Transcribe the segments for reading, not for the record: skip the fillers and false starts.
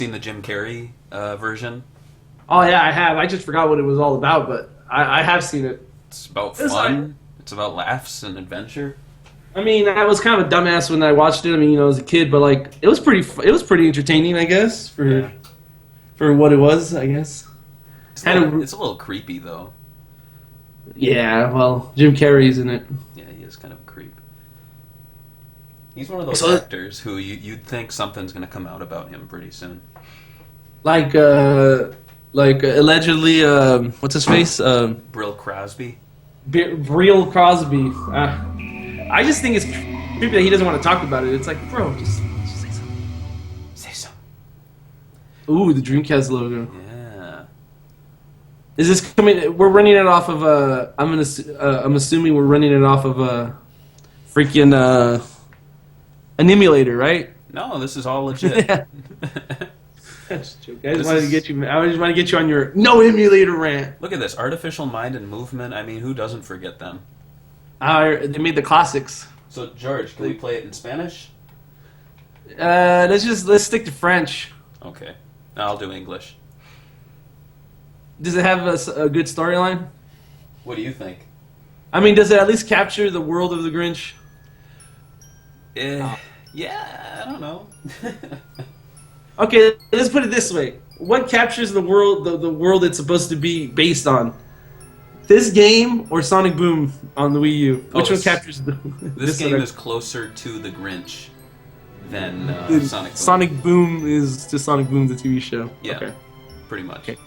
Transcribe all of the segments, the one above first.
seen the Jim Carrey version? Oh yeah, I have. I just forgot what it was all about, but I have seen it. It's about fun. It's about laughs and adventure. I mean, I was kind of a dumbass when I watched it. I mean, as a kid, but like, it was pretty entertaining, I guess, for what it was, I guess. It's a little creepy, though. Yeah, well, Jim Carrey's in it. Yeah, he is kind of a creep. He's one of those actors who you'd think something's going to come out about him pretty soon. Like allegedly, what's his face? Brill Crosby. Brill Crosby. I just think it's creepy that he doesn't want to talk about it. It's like, bro, just say something. Say something. Ooh, the Dreamcast logo. Yeah. Is this coming? We're running it off of I'm assuming we're running it off of freaking an emulator, right? No, this is all legit. That's a joke. I just wanted to get you on your no emulator rant. Look at this, artificial mind and movement. I mean, who doesn't forget them? They made the classics. So, George, can we play it in Spanish? Let's stick to French. Okay, I'll do English. Does it have a good storyline? What do you think? I mean, does it at least capture the world of the Grinch? Yeah, I don't know. Okay, let's put it this way: what captures the world, the world it's supposed to be based on? This game or Sonic Boom on the Wii U? Which one captures the? This game is closer to the Grinch than Sonic Boom. Sonic Boom is to Sonic Boom, the TV show. Yeah, okay. Pretty much. Okay.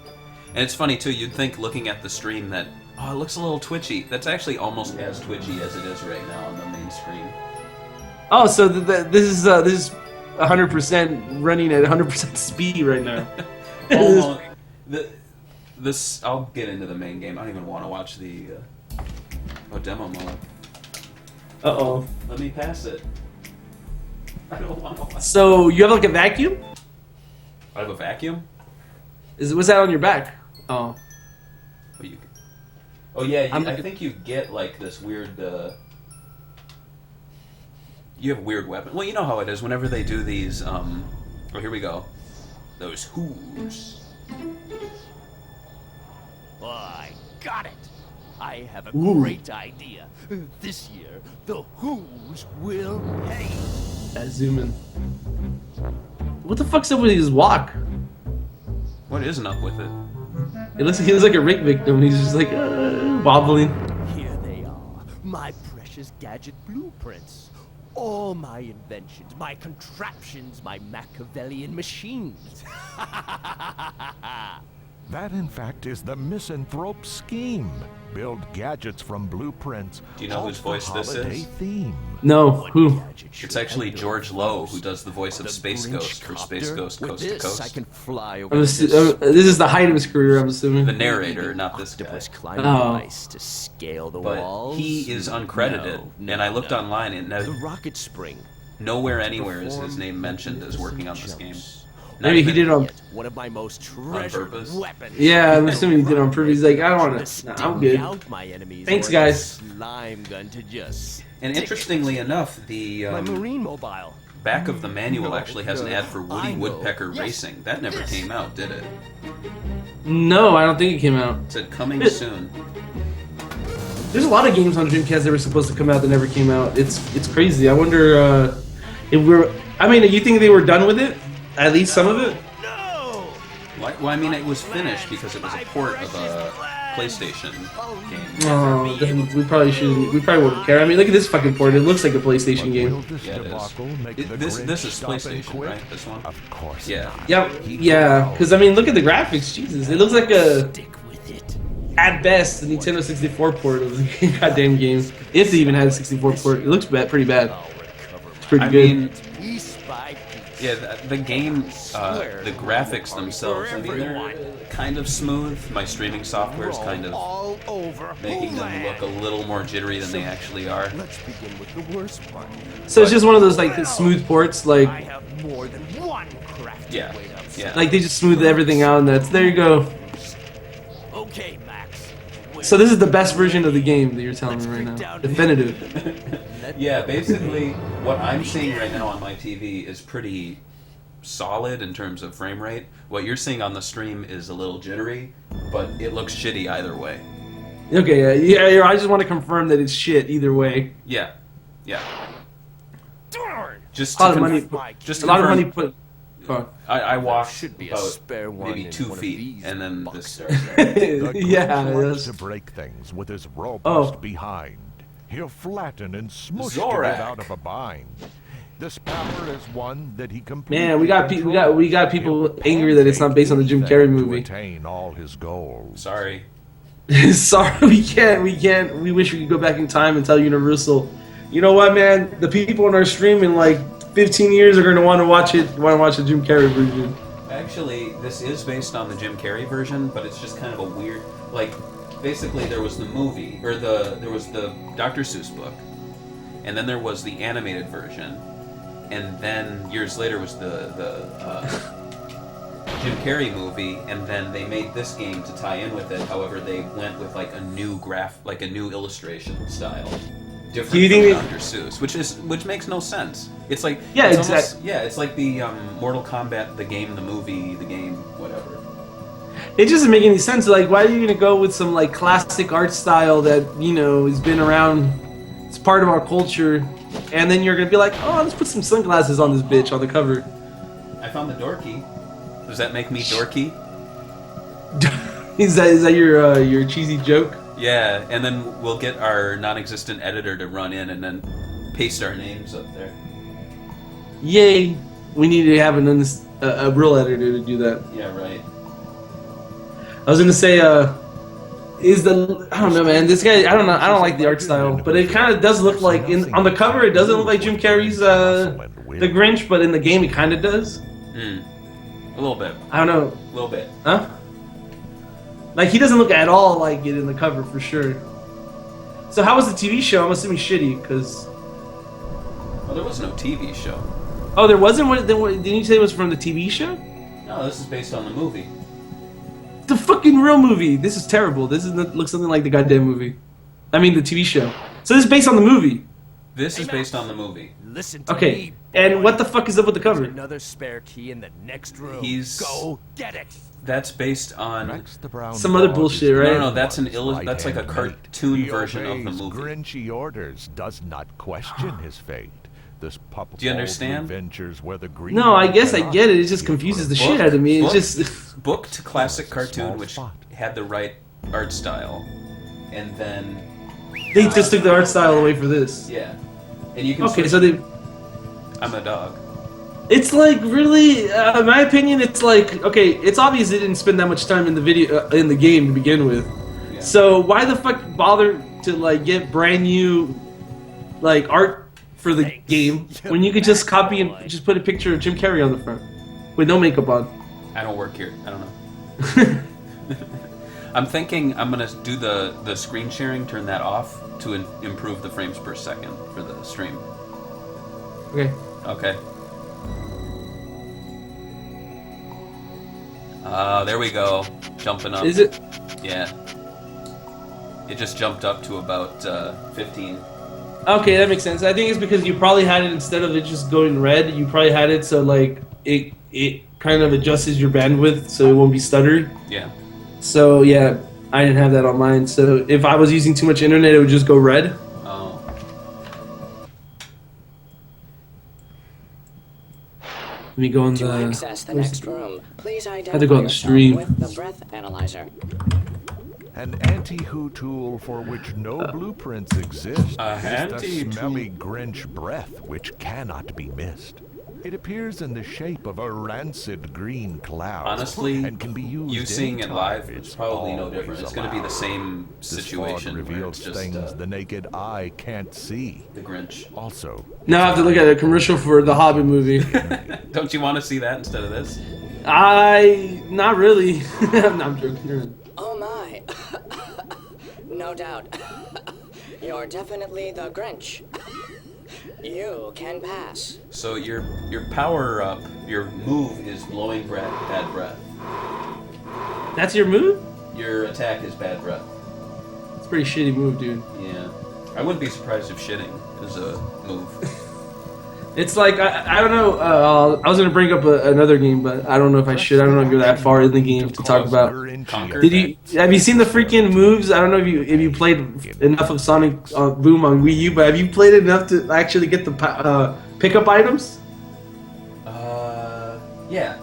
And it's funny too. You'd think, looking at the stream, that it looks a little twitchy. That's actually almost as twitchy as it is right now on the main screen. Oh, so this is 100% running at 100% speed right now. Almost. I'll get into the main game. I don't even want to watch the demo mode. Uh-oh. Let me pass it. I don't want to watch. So you have like a vacuum? I have a vacuum? Was that on your back? Oh. I think you get like this weird. You have a weird weapon. Well, you know how it is. Whenever they do these, here we go. Those Who's. Oh, I got it. I have a great idea. This year, the Who's will pay. Zoom in. What the fuck's up with his walk? What isn't up with it? He looks like a Rick victim. He's just like wobbling. Here they are, my precious gadget blueprints. All my inventions, my contraptions, my Machiavellian machines. That, in fact, is the misanthrope scheme. Build gadgets from blueprints. Do you know whose voice this is? Theme. No, who? It's actually George Lowe, who does the voice of Space Ghost for Space Ghost Coast to Coast. I can fly over This is the height of his career, I'm assuming. The narrator, not this guy. To scale the walls. But he is uncredited, and I looked online, and the rocket spring. Nowhere anywhere is his name mentioned as working on this game. Maybe he did it on one of my most treasured weapons. Yeah, I'm assuming he did it on purpose. He's like, I don't want to. I'm good. Thanks, guys. Slime gun to just. And interestingly enough, the my marine mobile back of the manual actually has an ad for Woody Woodpecker Racing. That never came out, did it? No, I don't think it came out. It said coming soon. There's a lot of games on Dreamcast that were supposed to come out that never came out. It's crazy. I wonder if we're. I mean, you think they were done with it? At least some of it? No! Well, I mean, it was finished because it was a port of a PlayStation game. Oh, then we probably shouldn't. We probably wouldn't care. I mean, look at this fucking port. It looks like a PlayStation game. Yeah, it is. This is PlayStation, right? This one? Of course. Yeah. Yeah. Because I mean, look at the graphics. Jesus, it looks like a. At best, the Nintendo 64 port of the goddamn game. If it even had a 64 port, it looks pretty bad. It's pretty good. I mean, yeah, the game, the graphics themselves, I mean, they're kind of smooth. My streaming software is kind of making them look a little more jittery than they actually are. Let's begin with the worst part. So it's just one of those like smooth ports, like. I have more than one crafty way to yeah. Like they just smooth everything out, and there you go. Okay, Max. So this is the best version of the game that you're telling me right now. Definitive. Yeah, basically, what I'm seeing right now on my TV is pretty solid in terms of frame rate. What you're seeing on the stream is a little jittery, but it looks shitty either way. Okay, yeah. I just want to confirm that it's shit either way. Yeah. Darn! Just A lot of money put. I walked Should be a about spare one maybe in 2 one of feet, these and then bucks. this started. The Yeah, Grinch likes that's- to break things with his robust Oh. behind. He'll flatten and smush to Zorak. get out of a bind. This power is one that he completely Man, we got people angry that it's not based on the Jim Carrey movie. To attain all his goals. Sorry. Sorry, we can't. We wish we could go back in time and tell Universal, you know what, man? The people in our stream in like 15 years are going to want to watch the Jim Carrey version. Actually, this is based on the Jim Carrey version, but it's just kind of a weird, like, basically there was the movie, or there was the Dr. Seuss book, and then there was the animated version, and then years later was the Jim Carrey movie, and then they made this game to tie in with it. However, they went with like a new illustration style, different Do you think from Dr. Seuss, which makes no sense. It's like Yeah, it's exactly. almost- yeah, it's like the Mortal Kombat, the game, the movie, the game, whatever. It doesn't make any sense. Like, why are you gonna go with some like classic art style that has been around? It's part of our culture, and then you're gonna be like, oh, let's put some sunglasses on this bitch on the cover. I found the door key. Does that make me dorky? Is that your cheesy joke? Yeah, and then we'll get our non-existent editor to run in and then paste our names up there. Yay! We need to have a real editor to do that. Yeah, right. I was gonna say, I don't know, man. This guy, I don't like the art style, but it kind of does look like on the cover. It doesn't look like Jim Carrey's the Grinch, but in the game, it kind of does. A little bit. I don't know. A little bit. Huh? Like, he doesn't look at all like it in the cover, for sure. So how was the TV show? I'm assuming shitty, because... Well, there was no TV show. Oh, there wasn't? Didn't you say it was from the TV show? No, this is based on the movie. The fucking real movie! This is terrible. This looks something like the goddamn movie. I mean, the TV show. So this is based on the movie. This is based on the movie. Listen to Okay, me, and boy. what the fuck is up with the There's cover? another spare key in the next room. Go get it. That's based on... Rex the brown Some other dog bullshit, is right? No, that's an right that's like a hand cartoon mate. version of the He movie. obeys Grinchy orders, does not question his fate. This pup Do you understand? Adventures where the green No, I guess I cannot get it. It just be confuses the provoked. shit out of me. It's Book- just... Book to classic Small cartoon, which spot. had the right art style, and then They just took the art style away for this. yeah, and you can. Okay, switch- so they... I'm a dog. It's like really, in my opinion, it's like, okay, it's obvious they didn't spend that much time in the video, in the game to begin with. Yeah. So why the fuck bother to like get brand new, like art for the game when you could just copy and just put a picture of Jim Carrey on the front with no makeup on? I don't work here. I don't know. I'm thinking I'm gonna do the screen sharing, turn that off to improve the frames per second for the stream. Okay. Okay. There we go. Jumping up. Is it? Yeah. It just jumped up to about 15. Okay, that makes sense. I think it's because you probably had it instead of it just going red. You probably had it so like it kind of adjusts your bandwidth so it won't be stuttered. Yeah. So yeah, I didn't have that on mine. So if I was using too much internet, it would just go red. Oh. Let me go in To the. access the next room, please Had to identify go on the yourself stream. with the breath analyzer. An anti-who tool for which no blueprints exist A is the anti-tool. smelly Grinch breath which cannot be missed. It appears in the shape of a rancid green cloud. Honestly, and can be used you seeing it anytime. live is probably no always different. It's going to be the allowed. same This situation fog where reveals it's just things the naked eye can't see. the Grinch. Also, Now I have to look at a commercial for the Hobbit movie. Don't you want to see that instead of this? Not really. No, I'm joking. Oh my! No doubt. You're definitely the Grinch. You can pass. So your power up, your move is blowing bad breath. That's your move? Your attack is bad breath. It's a pretty shitty move, dude. Yeah. I wouldn't be surprised if shitting is a move. It's like I don't know. I was gonna bring up another game, but I don't know if I should. I don't know if go that far in the game to talk about. Conquer. Have you seen the freaking moves? I don't know if you played enough of Sonic Boom on Wii U, but have you played enough to actually get the pickup items? Yeah.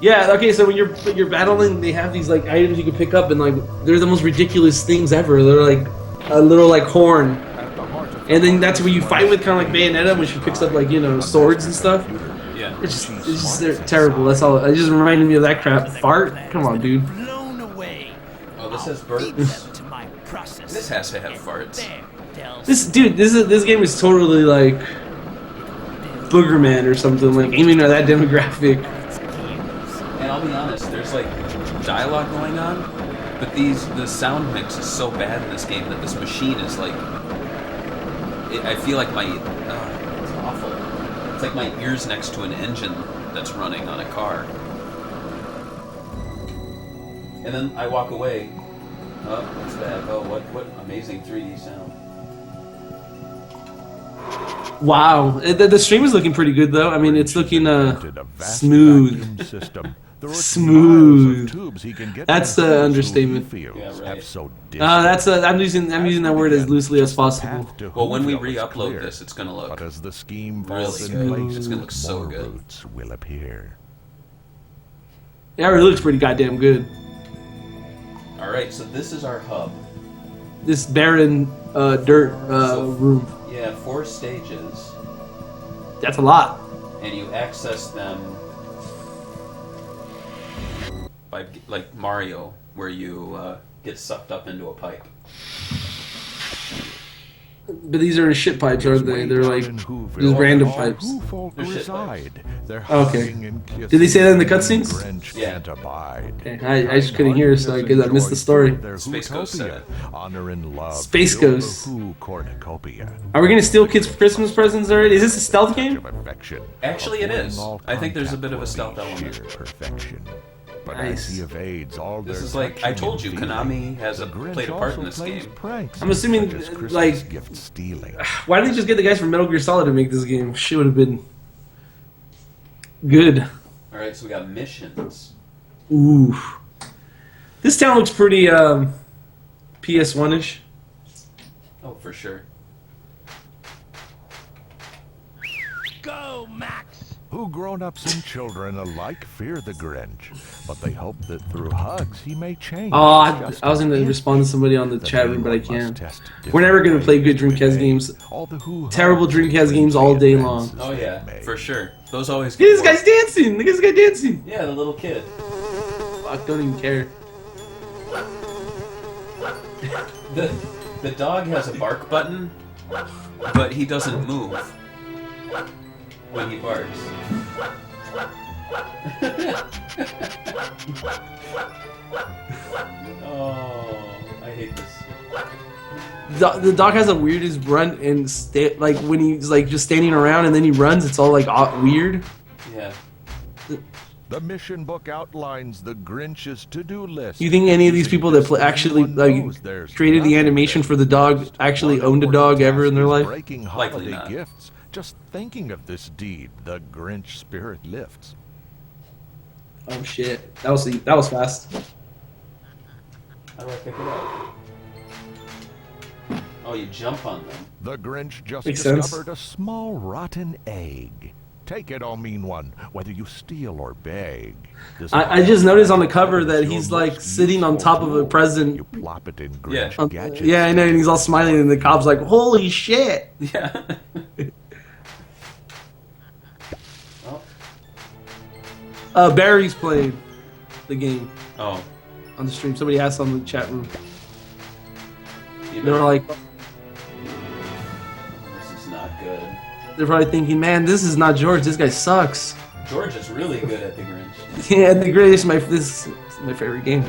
Yeah. Okay. So when you're battling, they have these like items you can pick up, and like they're the most ridiculous things ever. They're like a little like horn. And then that's where you fight with, kind of like Bayonetta, when she picks up like, you know, swords and stuff. Yeah. It's just they're terrible. That's all. It just reminded me of that crap. Fart? Come on, dude. Oh, this has burps. This has to have farts. This game is totally like Boogerman or something, like aiming at that demographic. And I'll be honest, there's like dialogue going on, but the sound mix is so bad in this game that this machine is like. I feel like it's awful. It's like my ears next to an engine that's running on a car. And then I walk away. Oh, what's that? Oh, what amazing 3D sound. Wow, the stream is looking pretty good though. I mean, it's looking smooth. Smooth. That's the understatement. Yeah, right. I'm using that word as loosely as possible. Well, when we re-upload this, it's gonna look but as the scheme really falls in good. place, It's gonna look so more good. routes will appear. Yeah, it really looks pretty goddamn good. All right, so this is our hub. This barren dirt room. Yeah, 4 stages, That's a lot. and you access them by like Mario, where you get sucked up into a pipe. But these are shit pipes, aren't they? They're like these random pipes. Whoville They're shit reside. They're Okay. hugging and kissing. Did they say that in the cutscenes? Grinch Yeah. can't abide. Okay, I just couldn't hear, so I guess I missed the story. Their Space Ghost said Whotopia. it. Honor and love. Space fill the Ghost. Who cornucopia. Are we gonna steal kids' Christmas presents already? Is this a stealth game? Of affection, Actually, it avoiding is. all I think there's a bit of a contact stealth will be element. sheer perfection. But Nice. as he evades all This their is like, I told you, touching and Konami feeling, has the played a Grinch part in also this plays game. pranks I'm assuming, such as Christmas like- gift stealing. Why didn't they just get the guys from Metal Gear Solid to make this game? Shit would have been good. All right, so we got missions. Ooh. This town looks pretty PS1-ish. Oh, for sure. Go, Max! Who grown-ups and children alike fear the Grinch, but they hope that through hugs he may change. Oh, I just was gonna a hint respond to somebody on the that chat room, but I anyone must can't. test We're never gonna different play good ways Dreamcast to games. make all the who Terrible hugs Dreamcast and games all day advances long. Oh they yeah, make. for sure. Those always Look at this get guy's dancing! Look at this guy dancing! Yeah, the little kid. Fuck, don't even care. The dog has a bark button, but he doesn't move when he barks. Oh, I hate this. The dog has the weirdest run and like when he's like just standing around and then he runs, it's all like weird. Yeah. The mission book outlines the Grinch's to-do list. You think any of these people that actually like created the animation for the dog actually owned a dog ever in their life? Breaking Likely holiday not. gifts. Just thinking of this deed, the Grinch spirit lifts. Oh shit, that was fast. How do I pick it up? Oh, you jump on them. The Grinch just Makes sense. discovered a small rotten egg. Take it, oh mean one, whether you steal or beg. This I just noticed on the cover is that your he's most like sitting on useful top of a tool. present. You plop it in Yeah. Grinch gadgets. Yeah, I know, and he's all smiling, and the cop's like, "Holy shit!" Yeah. Oh. Barry's playing the game Oh. on the stream. Somebody asked on the chat room. You They were better- like, This is not good. they're probably thinking, "Man, this is not George. This guy sucks." George is really good at the Grinch. Yeah, the greatest. This is my favorite game.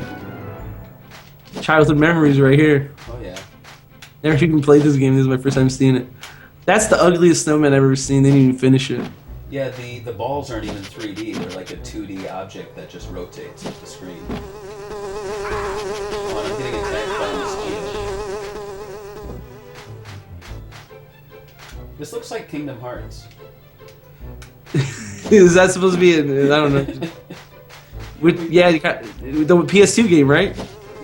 Childhood memories right here. Oh yeah. Never even played this game. This is my first time seeing it. That's the ugliest snowman I've ever seen. They didn't even finish it. Yeah, the balls aren't even 3D. They're like a 2D object that just rotates at the screen. Oh, and I'm getting attacked by a mosquito. This looks like Kingdom Hearts. Is that supposed to be? I don't know. Yeah, you got the PS2 game, right?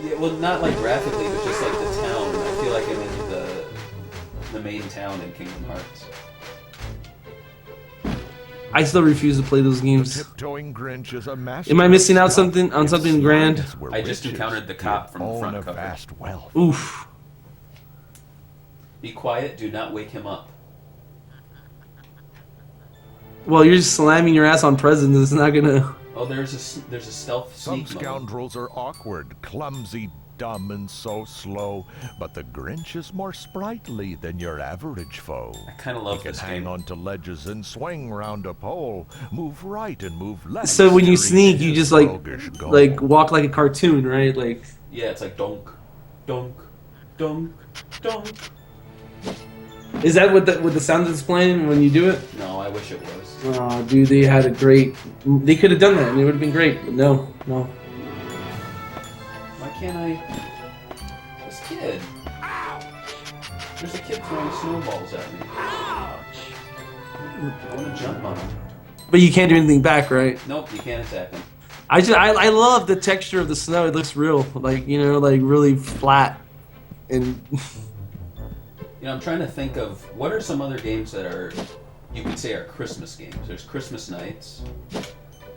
Yeah, well, not like graphically, but just like the town. I feel like I'm in the main town in Kingdom Hearts. I still refuse to play those games. Tiptoeing Grinch is a master. Am I missing out on something grand? I just encountered the cop from the front cover. Vast wealth. Oof. Be quiet. Do not wake him up. Well, you're just slamming your ass on presents. It's not gonna. Oh, there's a stealth Some sneak mode. scoundrels are awkward, clumsy, dumb, and so slow, but the Grinch is more sprightly than your average foe. I kind of love He can this hang game. onto ledges and swing round a pole, move right and move left. So when you to sneak, reach you his just like roguish goal. walk like a cartoon, right? Like. Yeah, it's like donk, donk, donk, donk. Is that what the sound is playing when you do it? No, I wish it was. Oh, dude, they had a great. They could have done that, and it would have been great. But no. Why can't I? This kid. There's a kid throwing snowballs at me. I want to jump on him. But you can't do anything back, right? Nope, you can't attack him. I love the texture of the snow. It looks real, like like really flat, and. I'm trying to think of what are some other games that are, you could say, are Christmas games. There's Christmas Nights.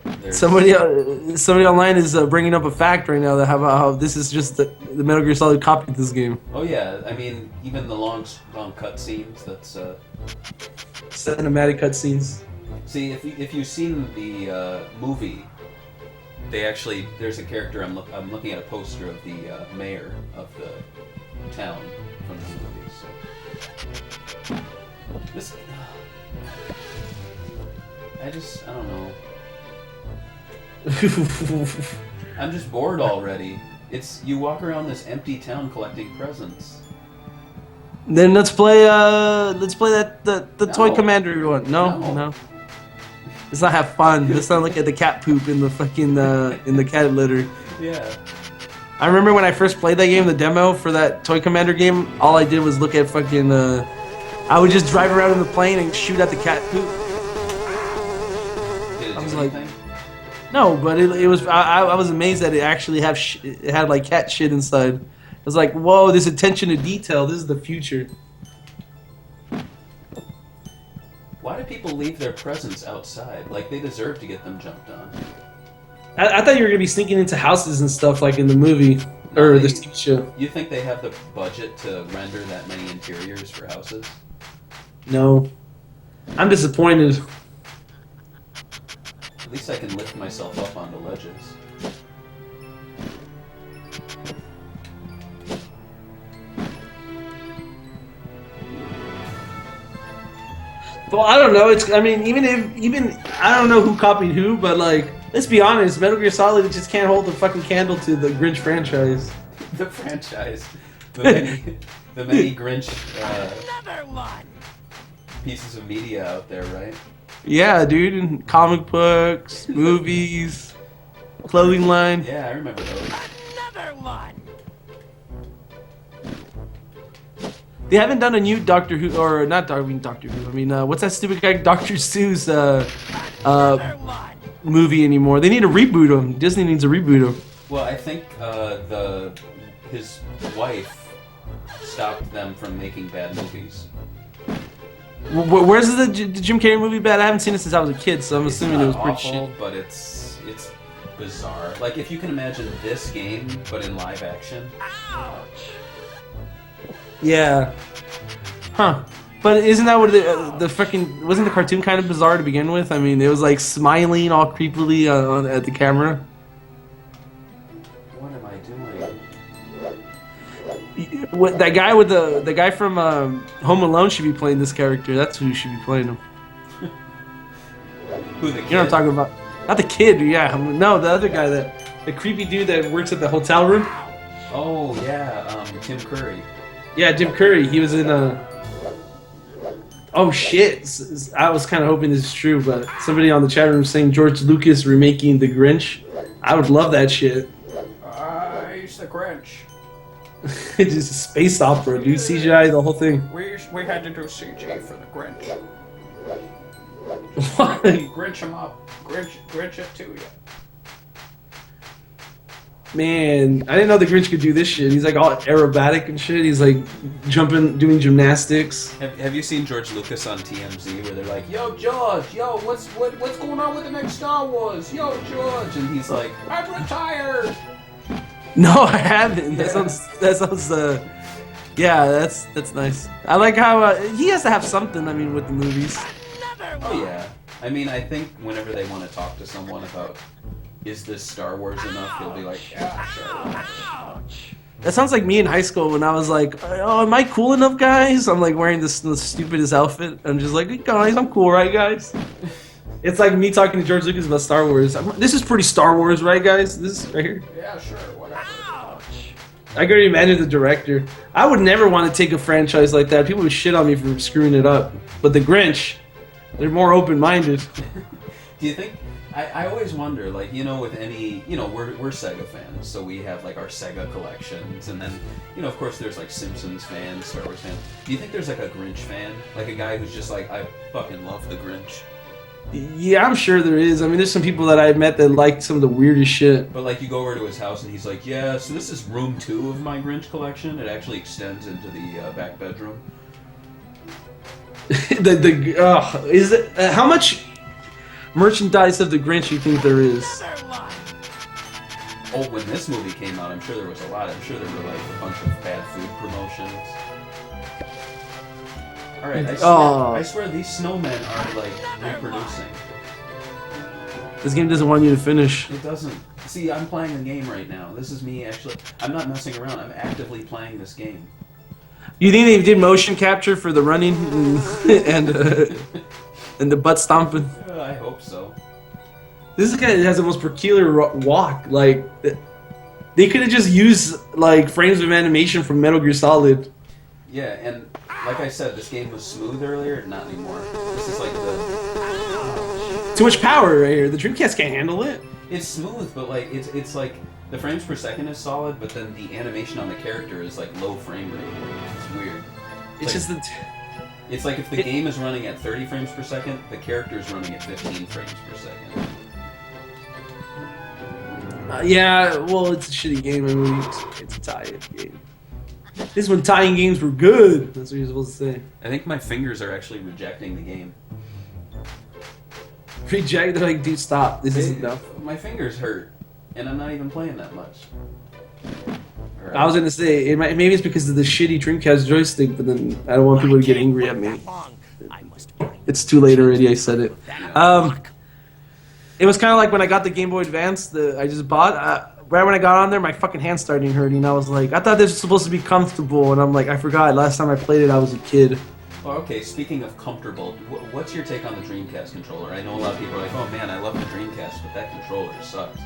There's... Somebody online is bringing up a fact right now that how this is just the Metal Gear Solid copy of this game. Oh yeah, I mean even the long cutscenes. That's cinematic cutscenes. See, if you've seen the movie, there's a character. I'm looking at a poster of the mayor of the town from the movie. So. This, I don't know. I'm just bored already. You walk around this empty town collecting presents. Then let's play the Toy No. Commander one. No. Let's not have fun. Let's not look at the cat poop in the fucking in the cat litter. Yeah. I remember when I first played that game, the demo for that Toy Commander game, all I did was look at fucking, I would just drive around in the plane and shoot at the cat poop. Did it I was do like- anything? No, but it was, I was amazed that it actually it had like cat shit inside. I was like, whoa, this attention to detail, this is the future. Why do people leave their presents outside? Like they deserve to get them jumped on. I thought you were going to be sneaking into houses and stuff like in the movie, or the TV show. You think they have the budget to render that many interiors for houses? No. I'm disappointed. At least I can lift myself up onto ledges. Well, I don't know. Even I don't know who copied who, but like, let's be honest, Metal Gear Solid just can't hold the fucking candle to the Grinch franchise. The franchise. The many Grinch pieces of media out there, right? Yeah, dude. Comic books, movies, clothing line. Yeah, I remember those. They haven't done a new Doctor Who, or not Doctor Who. I mean, what's that stupid guy, Dr. Seuss movie anymore? They need to reboot him. Disney needs to reboot him. Well, I think his wife stopped them from making bad movies. Where's the Jim Carrey movie bad? I haven't seen it since I was a kid, so I'm assuming it was pretty awful, shit. but it's bizarre. Like if you can imagine this game, but in live action. Yeah. Huh. But isn't that what the fucking... Wasn't the cartoon kind of bizarre to begin with? I mean, it was like smiling all creepily at the camera. What am I doing? What, that guy with the guy from Home Alone should be playing this character. That's who should be playing him. Who, the kid? You know what I'm talking about? Not the kid, yeah. No, the other guy, the creepy dude that works at the hotel room. Oh, yeah, Tim Curry. Yeah, Jim Curry. He was in Oh shit! I was kind of hoping this is true, but somebody on the chat room saying George Lucas remaking The Grinch. I would love that shit. He's the Grinch. It's just a space opera, dude. CGI, the whole thing. We had to do CG for the Grinch. What? Grinch him up. Grinch it to you. Man, I didn't know the Grinch could do this shit. He's like all aerobatic and shit. He's like jumping, doing gymnastics. Have you seen George Lucas on TMZ where they're like, "Yo, George, yo, what's going on with the next Star Wars? Yo, George," and he's like, "I'm retired." No, I haven't. Yeah. That sounds. Yeah, that's nice. I like how he has to have something. I mean, with the movies. Oh yeah. I mean, I think whenever they want to talk to someone about, is this Star Wars enough, they'll be like, "Yeah, sure." That sounds like me in high school when I was like, "Oh, am I cool enough, guys?" I'm like wearing the stupidest outfit. I'm just like, "Hey, guys, I'm cool, right, guys?" It's like me talking to George Lucas about Star Wars. This is pretty Star Wars, right, guys? This right here. Yeah, sure, whatever. I can already imagine the director. I would never want to take a franchise like that. People would shit on me for screwing it up. But the Grinch, they're more open-minded. Do you think? I always wonder, like, you know, with any, you know, we're SEGA fans, so we have like our SEGA collections, and then, you know, of course, there's like Simpsons fans, Star Wars fans. Do you think there's like a Grinch fan, like a guy who's just like, I fucking love the Grinch? Yeah, I'm sure there is. I mean, there's some people that I've met that like some of the weirdest shit. But like, you go over to his house and he's like, "Yeah, so this is room 2 of my Grinch collection. It actually extends into the back bedroom." Is it how much merchandise of the Grinch you think there is? Oh, when this movie came out, I'm sure there was a lot. I'm sure there were like a bunch of bad food promotions. Alright, I swear these snowmen are like reproducing. This game doesn't want you to finish. It doesn't. See, I'm playing the game right now. This is me actually. I'm not messing around. I'm actively playing this game. You think they did motion capture for the running and the butt stomping? I hope so. This guy has the most peculiar walk. Like, they could have just used like frames of animation from Metal Gear Solid. Yeah, and like I said, this game was smooth earlier. Not anymore. This is like the. Too much power right here. The Dreamcast can't handle it. It's smooth, but like it's like the frames per second is solid, but then the animation on the character is like low frame rate. It's weird. It's just It's like if the game is running at 30 frames per second, the character is running at 15 frames per second. Yeah, well, it's a shitty game. I mean, it's a tie-in game. This is when tie-in games were good. That's what you're supposed to say. I think my fingers are actually rejecting the game. Reject, they're like, dude, stop. This isn't enough. My fingers hurt, and I'm not even playing that much. Right. I was gonna say, maybe it's because of the shitty Dreamcast joystick, but then I don't want people to get angry at me. It's too late already, I said it. It was kind of like when I got the Game Boy Advance that I just bought. Right when I got on there, my fucking hand started hurting. I was like, I thought this was supposed to be comfortable, and I'm like, I forgot. Last time I played it, I was a kid. Oh, okay, speaking of comfortable, what's your take on the Dreamcast controller? I know a lot of people are like, oh man, I love the Dreamcast, but that controller sucks.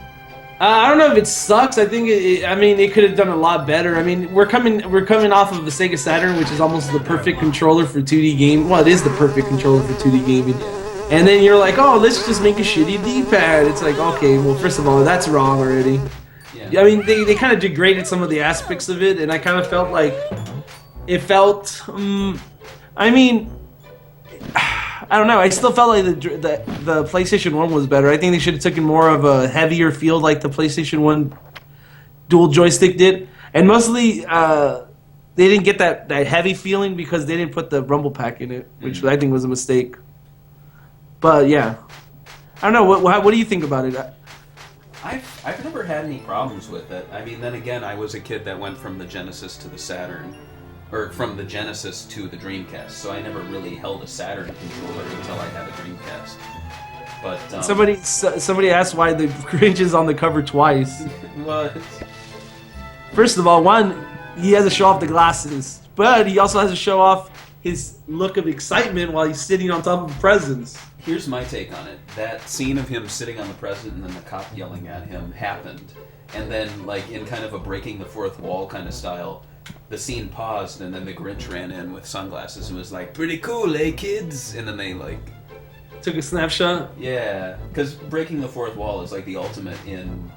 I don't know if it sucks. I think it could have done a lot better. I mean, we're coming off of the Sega Saturn, which is almost the perfect controller for 2D game. Well, it is the perfect controller for 2D gaming. And then you're like, oh, let's just make a shitty D-pad. It's like, okay, well, first of all, that's wrong already. Yeah. I mean, they kind of degraded some of the aspects of it, and I kind of felt like it felt. I mean, I don't know. I still felt like the PlayStation 1 was better. I think they should have taken more of a heavier feel like the PlayStation 1 dual joystick did. And mostly, they didn't get that heavy feeling because they didn't put the rumble pack in it, which I think was a mistake. But yeah, I don't know. What do you think about it? I've never had any problems with it. I mean, then again, I was a kid that went from the Genesis to the Saturn, or from the Genesis to the Dreamcast, so I never really held a Saturn controller until I had a Dreamcast. But somebody asked why the Grinch is on the cover twice. What? First of all, one, he has to show off the glasses, but he also has to show off his look of excitement while he's sitting on top of presents. Here's my take on it. That scene of him sitting on the present and then the cop yelling at him happened. And then, like, in kind of a breaking the fourth wall kind of style, the scene paused and then the Grinch ran in with sunglasses and was like, pretty cool, eh, kids? And then they, like... took a snapshot? Yeah, because breaking the fourth wall is, like, the ultimate in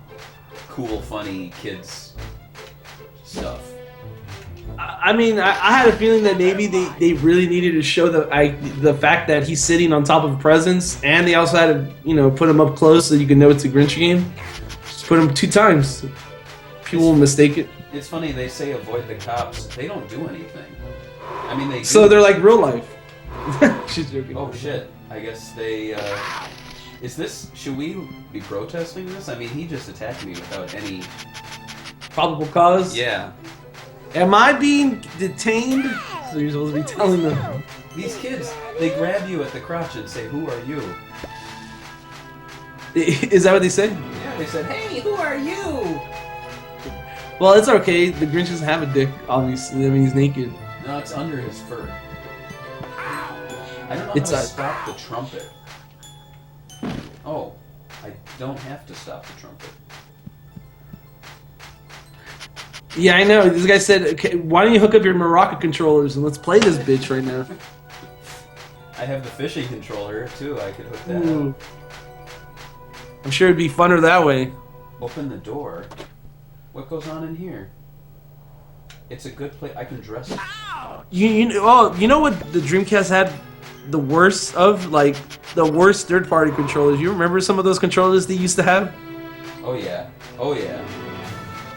cool, funny kids stuff. I mean, I had a feeling that maybe they really needed to show the fact that he's sitting on top of presents, and they also had to put him up close so you can know it's a Grinch game. Just put him 2 times. People will mistake it. It's funny, they say avoid the cops. They don't do anything. I mean, they do. So they're like real life. She's joking. Oh shit. I guess they, is this, should we be protesting this? I mean, he just attacked me without any... Probable cause? Yeah. Am I being detained? So you're supposed to be telling them. These kids, they grab you at the crotch and say, who are you? Is that what they say? Yeah, they said, hey, who are you? Well, it's okay. The Grinch doesn't have a dick, obviously. I mean, he's naked. No, it's under his fur. I don't know how to stop the trumpet. Oh, I don't have to stop the trumpet. Yeah, I know. This guy said, okay, why don't you hook up your Maraca controllers and let's play this bitch right now. I have the fishing controller, too. I could hook that Ooh. up. I'm sure it'd be funner that way. Open the door. What goes on in here? It's a good place. I can dress it. You know what the Dreamcast had the worst of? Like, the worst third-party controllers. You remember some of those controllers they used to have? Oh, yeah. Oh, yeah.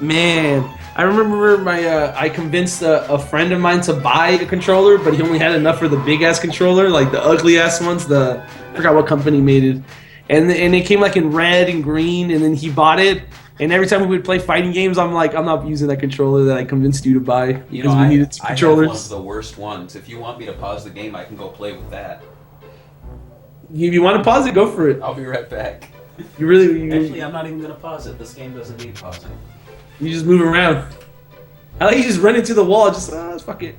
Man, I remember I convinced a friend of mine to buy a controller, but he only had enough for the big-ass controller, like the ugly-ass ones. I forgot what company made it. And it came like in red and green, and then he bought it. And every time we would play fighting games, I'm like, I'm not using that controller that I convinced you to buy because we needed 2 controllers. I have one of the worst ones. If you want me to pause the game, I can go play with that. If you want to pause it, go for it. I'll be right back. Actually, I'm not even going to pause it. This game doesn't need pausing. You just move around. I like you just run into the wall. Just fuck it.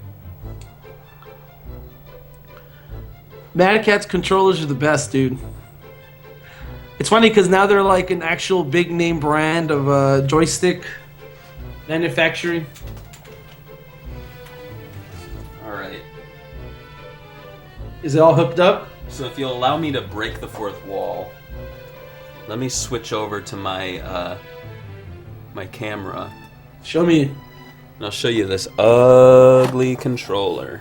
Mad Catz controllers are the best, dude. It's funny because now they're like an actual big name brand of joystick manufacturing. Alright. Is it all hooked up? So if you'll allow me to break the 4th wall, let me switch over to my my camera. Show me. And I'll show you this ugly controller.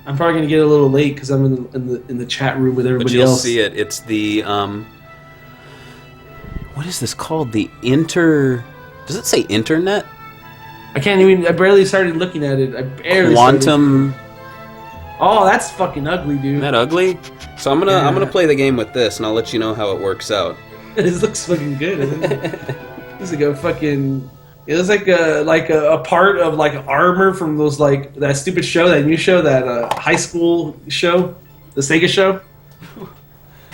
I'm probably gonna get a little late because I'm in the chat room with everybody But you'll else. see it. It's the what is this called? Does it say internet? I barely started looking at it. I barely Quantum. Oh, that's fucking ugly, dude. Isn't that ugly? So I'm gonna play the game with this, and I'll let you know how it works out. This looks fucking good, isn't it? It's like a fucking. It was like a part of like armor from those like that stupid show, that new show, that high school show, the SEGA show.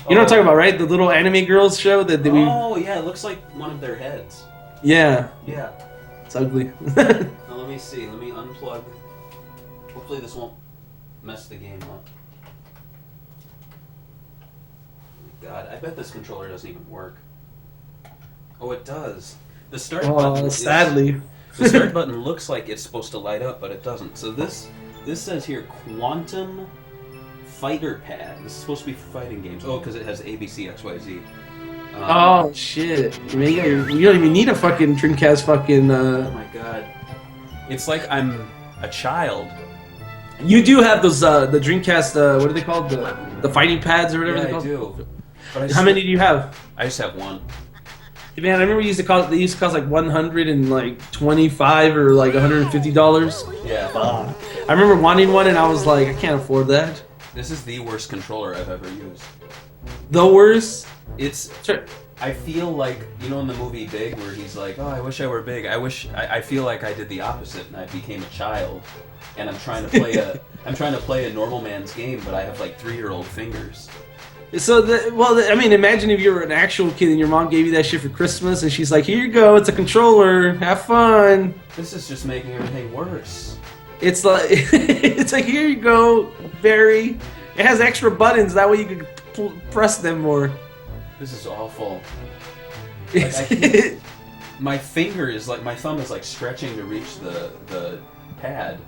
You know what I'm talking about, right? The little anime girls show that we. Oh yeah, it looks like one of their heads. Yeah. Yeah. It's ugly. Now let me see. Let me unplug. Hopefully this won't mess the game up. God, I bet this controller doesn't even work. Oh, it does. The start button. Sadly. The start button looks like it's supposed to light up, but it doesn't. So this says here Quantum Fighter Pad. This is supposed to be for fighting games. Oh, because it has ABC, XYZ. Oh shit! You don't even need a fucking Dreamcast fucking. Oh my god! It's like I'm a child. You do have those the Dreamcast. What are they called? The fighting pads or whatever they're called. I do. But How many do you have? I just have one. Man, I remember they used to cost like $125 or like $150. Yeah. I remember wanting one and I was like, I can't afford that. This is the worst controller I've ever used. The worst? It's. I feel like, you know in the movie Big where he's like, oh, I wish I were big. I feel like I did the opposite and I became a child. And I'm trying to play a normal man's game, but I have like 3-year-old fingers. So, imagine if you were an actual kid and your mom gave you that shit for Christmas and she's like, here you go, it's a controller, have fun. This is just making everything worse. It's like, here you go, Barry. It has extra buttons, that way you can press them more. This is awful. Like, my finger is like, my thumb is like stretching to reach the pad.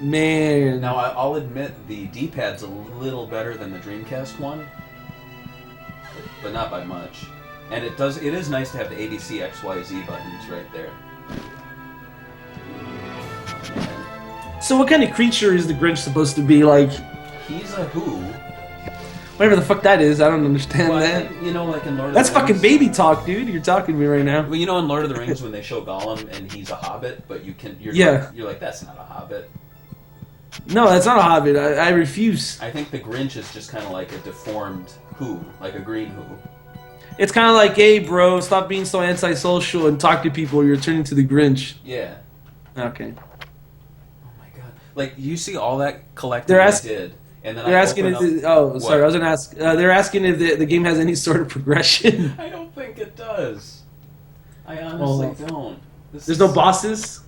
Man. Now, I'll admit the D-pad's a little better than the Dreamcast one, but not by much. And it is nice to have the ABC, XYZ buttons right there. And So what kind of creature is the Grinch supposed to be? Like, He's a who? whatever the fuck that is, I don't understand Well, that. you know, like in Lord of That's the Rings. fucking baby talk, dude. You're talking to me right now. Well, you know in Lord of the Rings when they show Gollum and he's a hobbit, but you're Yeah. like that's not a hobbit. No, that's not a hobbit. I refuse. I think the Grinch is just kind of like a deformed who, like a green who. It's kind of like, hey, bro, stop being so antisocial and talk to people or you're turning to the Grinch. Yeah. Okay. Oh my god! Like you see all that collecting They're I ask- did, and then They're I asking if open the, up- oh, What? sorry, I was gonna ask. They're asking if the game has any sort of progression. I don't think it does. I honestly don't. There's no bosses.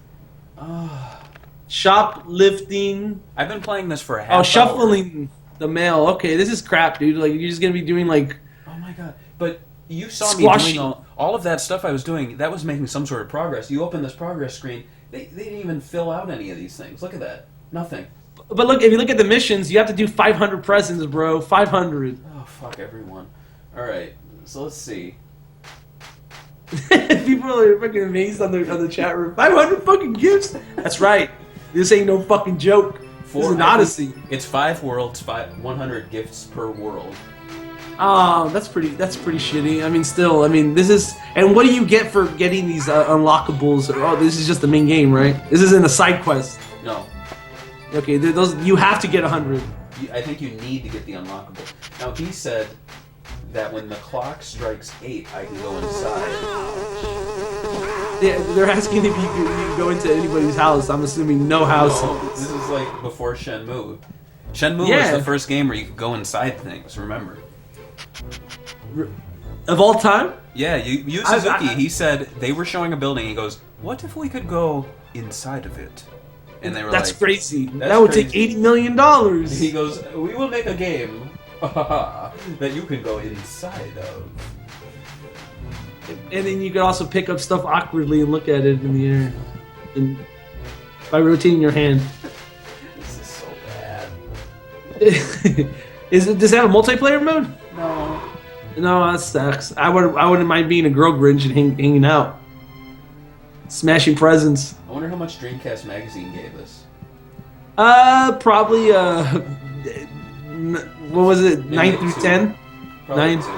Oh. Shoplifting. I've been playing this for a half Oh, hour. shuffling the mail. Okay, this is crap, dude. Like you're just gonna be doing like. Oh my god! But you saw Squash- me doing all of that stuff I was doing. That was making some sort of progress. You open this progress screen. They didn't even fill out any of these things. Look at that. Nothing. But look, if you look at the missions, you have to do 500 presents, bro. 500. Oh fuck everyone. All right. So let's see. People are fucking amazed on the chat room. 500 fucking gifts. That's right. This ain't no fucking joke. This is an odyssey. It's 5 worlds, 100 gifts per world. Oh, that's pretty shitty. I mean, still, I mean, this is. And what do you get for getting these unlockables? Oh, this is just the main game, right? This isn't a side quest. No. Okay, those you have to get 100. I think you need to get the unlockable. Now he said that when the clock strikes 8, I can go inside. They're asking if you can go into anybody's house. I'm assuming no house. No, this is like before Shenmue. Shenmue Yeah. was the first game where you could go inside things. Remember? Of all time? Yeah, Yu Suzuki. He said they were showing a building. He goes, "What if we could go inside of it?" And they were That's like, crazy. "That's That would crazy." take $80 million. He goes, "We will make a game that you can go inside of." And then you could also pick up stuff awkwardly and look at it in the air, and by rotating your hand. This is so bad. Does it have a multiplayer mode? No. No, that sucks. I wouldn't mind being a girl Grinch and hanging out, smashing presents. I wonder how much Dreamcast Magazine gave us. Probably what was it? Maybe 9 through 2. 10. Probably 9. 2.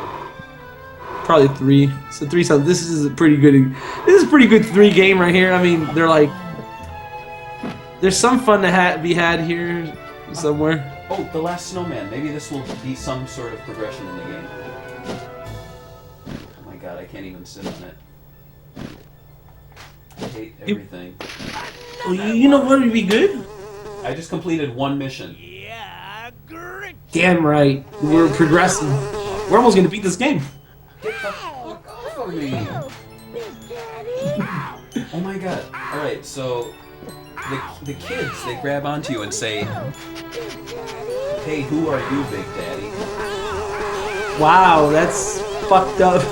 Probably 3. So 3 sounds. This is a pretty good. This is a pretty good 3 game right here. I mean, they're like. There's some fun to be had here somewhere. Oh, The Last Snowman. Maybe this will be some sort of progression in the game. Oh my god, I can't even sit on it. I hate everything. Well, you know what would be good? I just completed 1 mission. Yeah, Grinch. Damn right. We're progressing. We're almost gonna beat this game. Get the fuck off of me! Oh my god. Alright, so the kids, they grab onto you and say, "Hey, who are you, Big Daddy?" Wow, that's fucked up.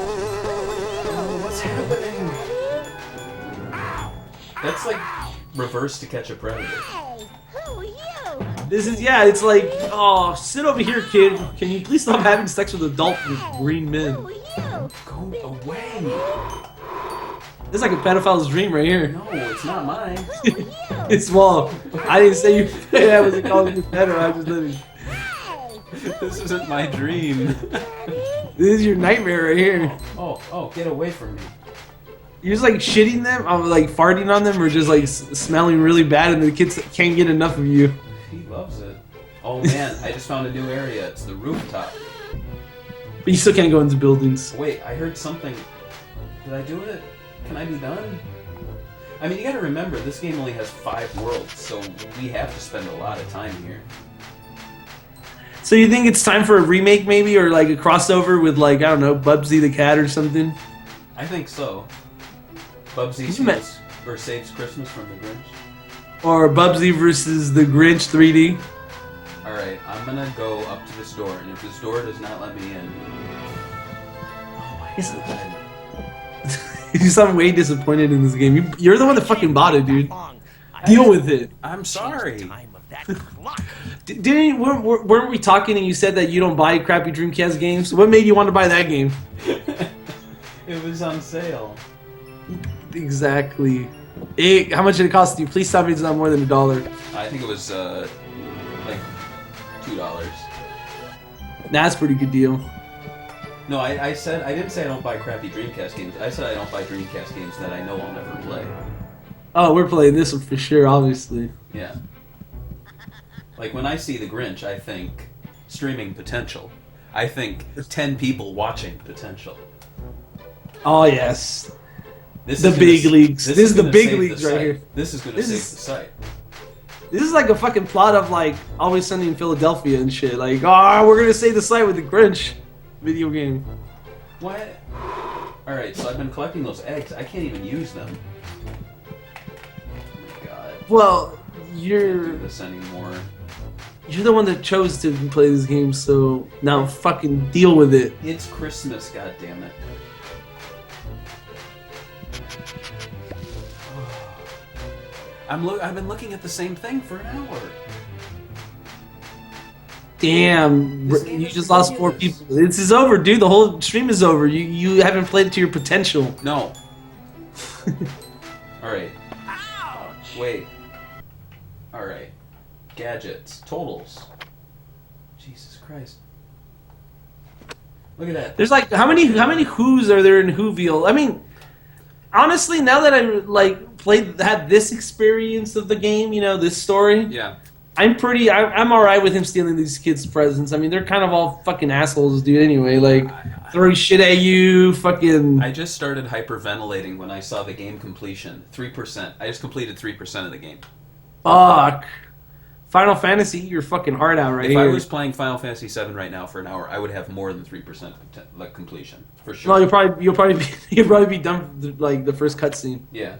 Oh, what's happening? That's like reverse To Catch a Predator. This is it's like, oh, sit over here, kid. Can you please stop having sex with adult green men? Go away! This is like a pedophile's dream right here. No, it's not mine. It's small. I didn't say you. I wasn't calling you pedo. I was just living. This isn't my dream. This is your nightmare right here. Oh, get away from me. You're just like shitting them, or like farting on them, or just like smelling really bad, and the kids can't get enough of you. He loves it. Oh man, I just found a new area. It's the rooftop. But you still can't go into buildings. Wait, I heard something. Did I do it? Can I be done? I mean, you gotta remember, this game only has 5 worlds, so we have to spend a lot of time here. So you think it's time for a remake, maybe, or like a crossover with like, I don't know, Bubsy the cat or something? I think so. Bubsy steals or saves Christmas from the Grinch. Or Bubsy versus the Grinch 3D. Alright, I'm gonna go up to this door, and if this door does not let me in... Oh my god. You sound way disappointed in this game. You're the one that fucking bought it, dude. Deal with it. I'm sorry. Time of that clock. Weren't we talking and you said that you don't buy crappy Dreamcast games? What made you want to buy that game? It was on sale. Exactly. How much did it cost you? Please tell me it's not more than $1. I think it was like $2. That's a pretty good deal. No, I didn't say I don't buy crappy Dreamcast games. I said I don't buy Dreamcast games that I know I'll never play. Oh, we're playing this one for sure, obviously. Yeah. Like when I see the Grinch, I think streaming potential. I think 10 people watching potential. Oh yes. This the is big leagues. This is the gonna big save leagues the right site. here. This is going to save the site. This is like a fucking plot of like Always Sunny in Philadelphia and shit. Like, oh, we're gonna save the site with the Grinch video game. What? Alright, so I've been collecting those eggs. I can't even use them. Oh my god. Well, I can't you're do this anymore. the one that chose to play this game, so now fucking deal with it. It's Christmas, goddammit. I've been looking at the same thing for an hour. Damn, This game you is just lost 4 ridiculous. people. This is over, dude. The whole stream is over. You haven't played to your potential. No. Alright. Wait. Alright. Gadgets. Totals. Jesus Christ. Look at that. There's like how many Who's are there in Whoville? I mean, honestly, now that I like had this experience of the game, you know, this story, Yeah. I'm alright with him stealing these kids' presents. I mean, they're kind of all fucking assholes, dude. Anyway, like throwing shit at you, fucking. I just started hyperventilating when I saw the game completion. 3%. I just completed 3% of the game. Fuck. Final Fantasy, eat your fucking heart out right If here. I was playing Final Fantasy VII right now for an hour, I would have more than 3% like completion for sure. No, you'll probably be done with, like the first cutscene. Yeah.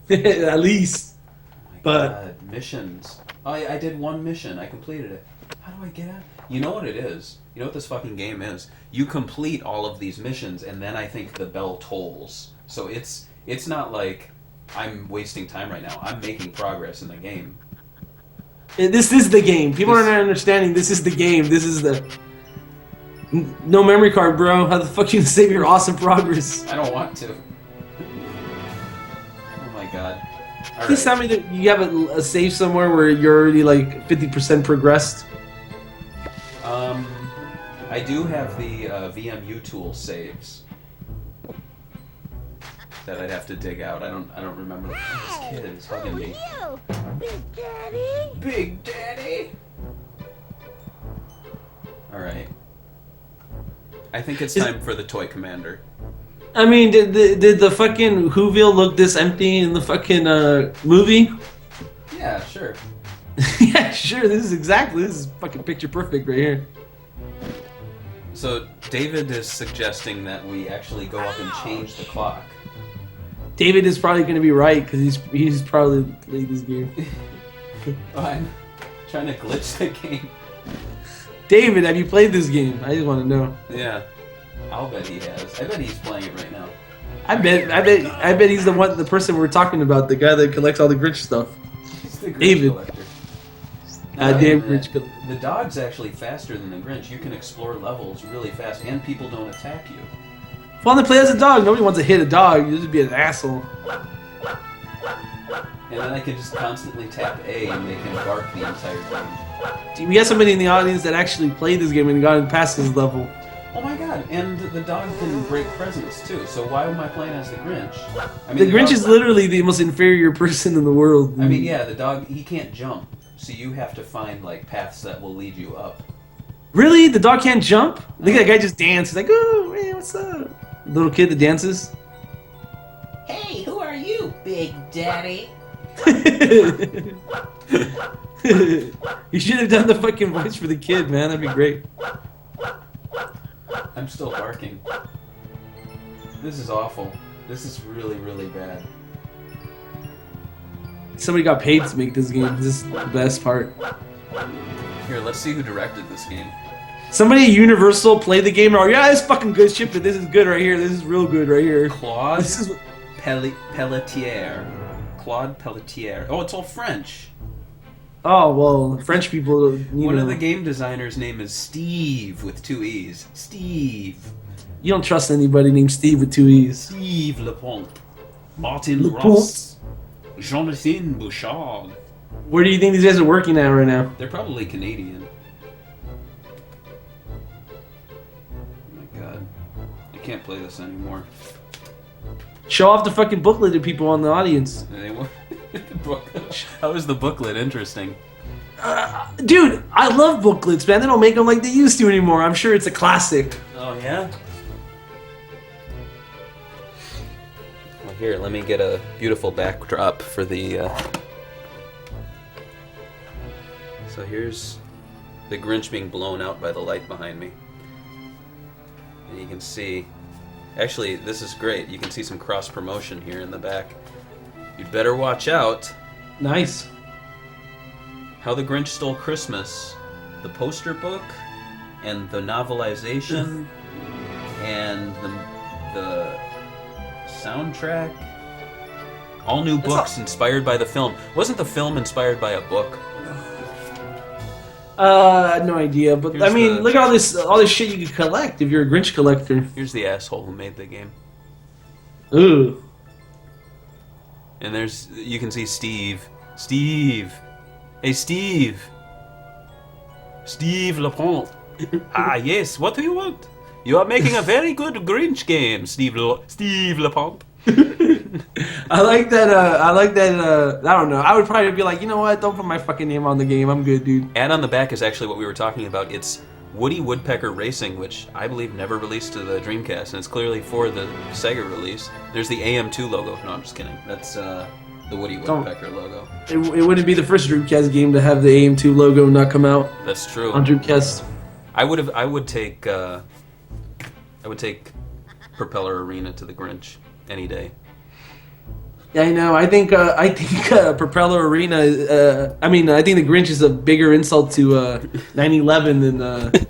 At least. Oh my But- God. Missions. I did one mission. I completed it. How do I get out? You know what it is? You know what this fucking game is? You complete all of these missions, and then I think the bell tolls. So it's not like I'm wasting time right now. I'm making progress in the game. This is the game. People are not understanding. This is the game. This is the. No memory card, bro. How the fuck you gonna save your awesome progress? I don't want to. Oh my god. All Please tell me that you have a save somewhere where you're already like 50% progressed. I do have the VMU tool saves that I'd have to dig out. I don't remember. Oh, this kid is hugging me. Big Daddy? Big Daddy. All right. I think it's time for the Toy Commander. I mean, did the fucking Whoville look this empty in the fucking movie? Yeah, sure. Yeah, sure. This is fucking picture perfect right here. So David is suggesting that we actually go up and change the clock. David is probably going to be right because he's probably played this game. I'm trying to glitch the game. David, have you played this game? I just want to know. Yeah, I'll bet he has. I bet he's playing it right now. I bet he's the person we're talking about, the guy that collects all the Grinch stuff. He's the Grinch David. collector. Damn And Grinch collector. The dog's actually faster than the Grinch. You can explore levels really fast, and people don't attack you. Well, they play as a dog. Nobody wants to hit a dog. You just be an asshole. And then I can just constantly tap A and make him bark the entire time. Dude, we got somebody in the audience that actually played this game and got past this level. Oh my god, and the dog can break presents too, so why am I playing as the Grinch? I The Grinch dog- is literally the most inferior person in the world. I mean, yeah, the dog, he can't jump, so you have to find, like, paths that will lead you up. Really? The dog can't jump? Look at that guy just dance. He's like, oh, man, what's up? Little kid that dances. Hey, who are you, Big Daddy? You should have done the fucking voice for the kid, man. That'd be great. I'm still barking. This is awful. This is really, really bad. Somebody got paid to make this game. This is the best part. Here, let's see who directed this game. Somebody at Universal played the game and are, yeah, it's fucking good shit, but this is good right here. This is real good right here. Claude This is Pelletier. Claude Pelletier. Oh, it's all French. Oh, well, French people, One of the game designers' name is Steve with 2 E's. Steve. You don't trust anybody named Steve with 2 E's. Steve Lepont. Martin Lepont. Ross. Jonathan Bouchard. Where do you think these guys are working at right now? They're probably Canadian. Oh my god. I can't play this anymore. Show off the fucking booklet to people on the audience. How is the booklet interesting? Dude, I love booklets, man. They don't make them like they used to anymore. I'm sure it's a classic. Oh, yeah? Well, here, let me get a beautiful backdrop for the... So here's the Grinch being blown out by the light behind me. And you can see... Actually, this is great. You can see some cross-promotion here in the back. You'd better watch out. Nice. How the Grinch Stole Christmas, the poster book, and the novelization, and the soundtrack. All new books inspired by the film. Wasn't the film inspired by a book? No idea, but Here's I mean, the- look at all this shit you could collect if you're a Grinch collector. Here's the asshole who made the game. Ooh. And there's, you can see Steve. Steve! Hey, Steve! Steve Lapointe. Ah, yes, what do you want? You are making a very good Grinch game, Steve Lapointe. I like that, I don't know. I would probably be like, you know what, don't put my fucking name on the game, I'm good, dude. And on the back is actually what we were talking about. It's Woody Woodpecker Racing, which I believe never released to the Dreamcast, and it's clearly for the Sega release. There's the AM2 logo. No, I'm just kidding. That's the Woody Woodpecker logo. It wouldn't be the first Dreamcast game to have the AM2 logo not come out That's true. on Dreamcast. I would take Propeller Arena to the Grinch any day. Yeah, I know. I think Propeller Arena. I think the Grinch is a bigger insult to 9/11 than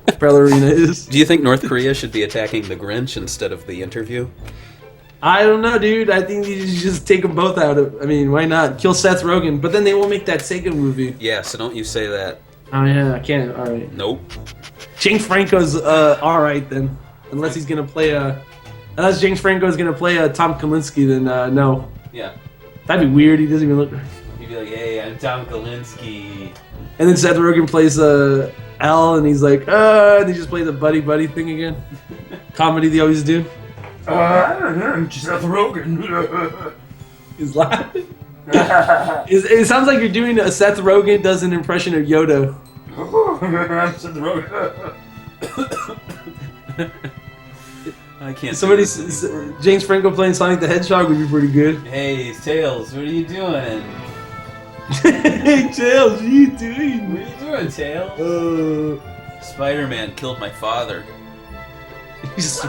Propeller Arena is. Do you think North Korea should be attacking the Grinch instead of the interview? I don't know, dude. I think you should just take them both out. I mean, why not? Kill Seth Rogen, but then they won't make that Sega movie. Yeah, so don't you say that. Oh yeah, I can't. All right. Nope. James Franco's all right then, unless he's gonna play unless James Franco's gonna play Tom Kalinske, then no. Yeah. That'd be weird. He doesn't even look. You'd be like, hey, I'm Tom Kalinske. And then Seth Rogen plays L, and he's like, and he just plays the buddy thing again. Comedy they always do. Seth Rogen. He's laughing. It sounds like you're doing a Seth Rogen does an impression of Yoda. I'm Seth Rogen. I can't. James Franco playing Sonic the Hedgehog would be pretty good. Hey, Tails, what are you doing? Hey, Tails, what are you doing? What are you doing, Tails? Spider-Man killed my father. He's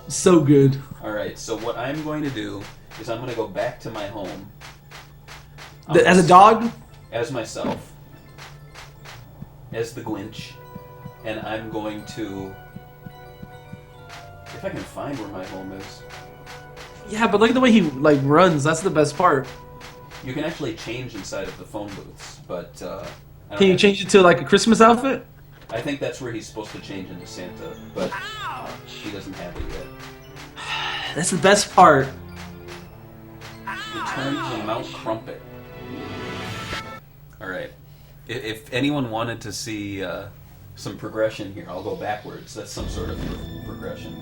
so good. Alright, so what I'm going to do is I'm going to go back to my home. As a dog? As myself. As the Grinch. And I'm going to... If I can find where my home is. Yeah, but look at the way he runs. That's the best part. You can actually change inside of the phone booths, but Can you change it to like a Christmas outfit? I think that's where he's supposed to change into Santa, but he doesn't have it yet. That's the best part. Return to Mount Crumpet. Alright. If anyone wanted to see some progression here, I'll go backwards. That's some sort of progression.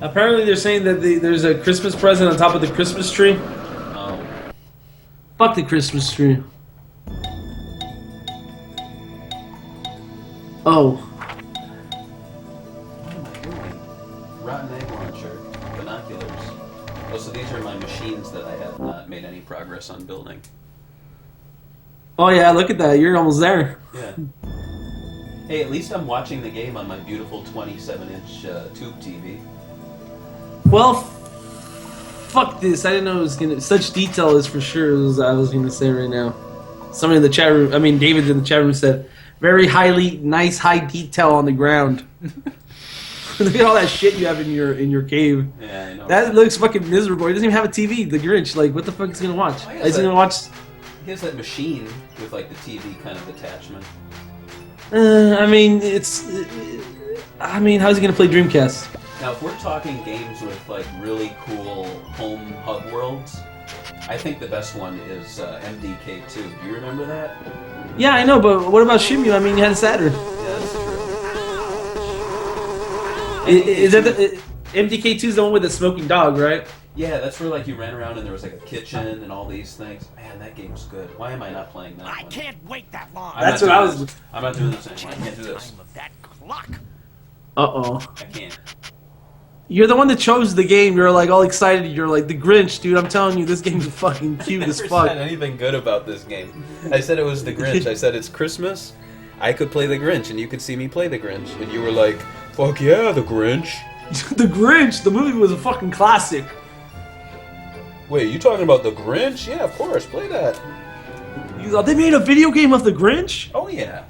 Apparently they're saying that there's a Christmas present on top of the Christmas tree. Oh. Fuck the Christmas tree. Oh. What am I doing? Rotten egg launcher. Binoculars. Oh, so these are my machines that I have not made any progress on building. Oh yeah, look at that. You're almost there. Yeah. Hey, at least I'm watching the game on my beautiful 27-inch tube TV. Well, fuck this. I didn't know it was gonna. Such detail is for sure. As I was gonna say right now. Somebody in the chat room. I mean, David in the chat room said, "Very nice high detail on the ground." Look at all that shit you have in your cave. Yeah, I know. That looks fucking miserable. He doesn't even have a TV. The Grinch. Like, what the fuck is he gonna watch? Oh, Is he gonna watch? He has that machine with like the TV kind of attachment. I mean, how's he gonna play Dreamcast? Now, if we're talking games with like really cool home hub worlds, I think the best one is MDK2. Do you remember that? Yeah, I know, but what about Shimyu? I mean, you had a Saturn. Yeah, that's true. Is that the MDK2 is the one with the smoking dog, right? Yeah, that's where like you ran around and there was like a kitchen and all these things. Man, that game's good. Why am I not playing that one? I can't wait that long. That's what I was. I'm not doing this anymore. I can't do this. Time of that clock. Uh-oh. I can't. You're the one that chose the game. You're like all excited. You're like the Grinch, dude. I'm telling you, this game's fucking cute as I never fuck. said anything good about this game. I said it was the Grinch. I said it's Christmas. I could play the Grinch, and you could see me play the Grinch, and you were like, "Fuck yeah, the Grinch." The Grinch. The movie was a fucking classic. Wait, you talking about the Grinch? Yeah, of course. Play that. You thought they made a video game of the Grinch? Oh yeah.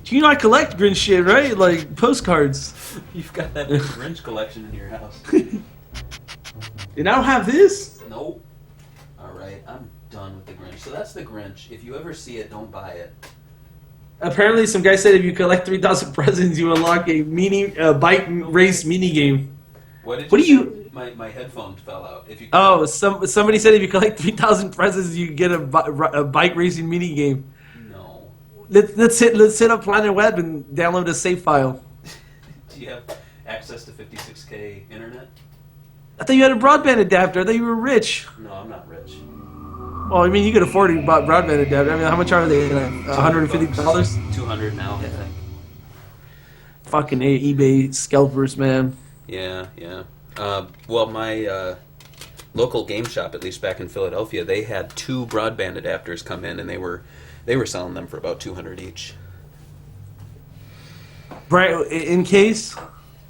You know I collect Grinch shit, right? Like postcards. You've got that big Grinch collection in your house. And I don't have this. Nope. All right, I'm done with the Grinch. So that's the Grinch. If you ever see it, don't buy it. Apparently, some guy said if you collect 3,000 presents, you unlock a bike race mini game. What do you? My headphone fell out. If you. Oh, somebody said if you collect 3,000 presents, you get a bike racing mini game. No. Let's hit up Planet Web and download a save file. Do you have access to 56K internet? I thought you had a broadband adapter. I thought you were rich. No, I'm not rich. Well, I mean, you could afford a broadband adapter. I mean, how much are they? $150? 200 now, I think. Fucking eBay scalpers, man. Yeah. Well, my local game shop, at least back in Philadelphia, they had 2 broadband adapters come in, and they were selling them for about $200 each. Right, in case?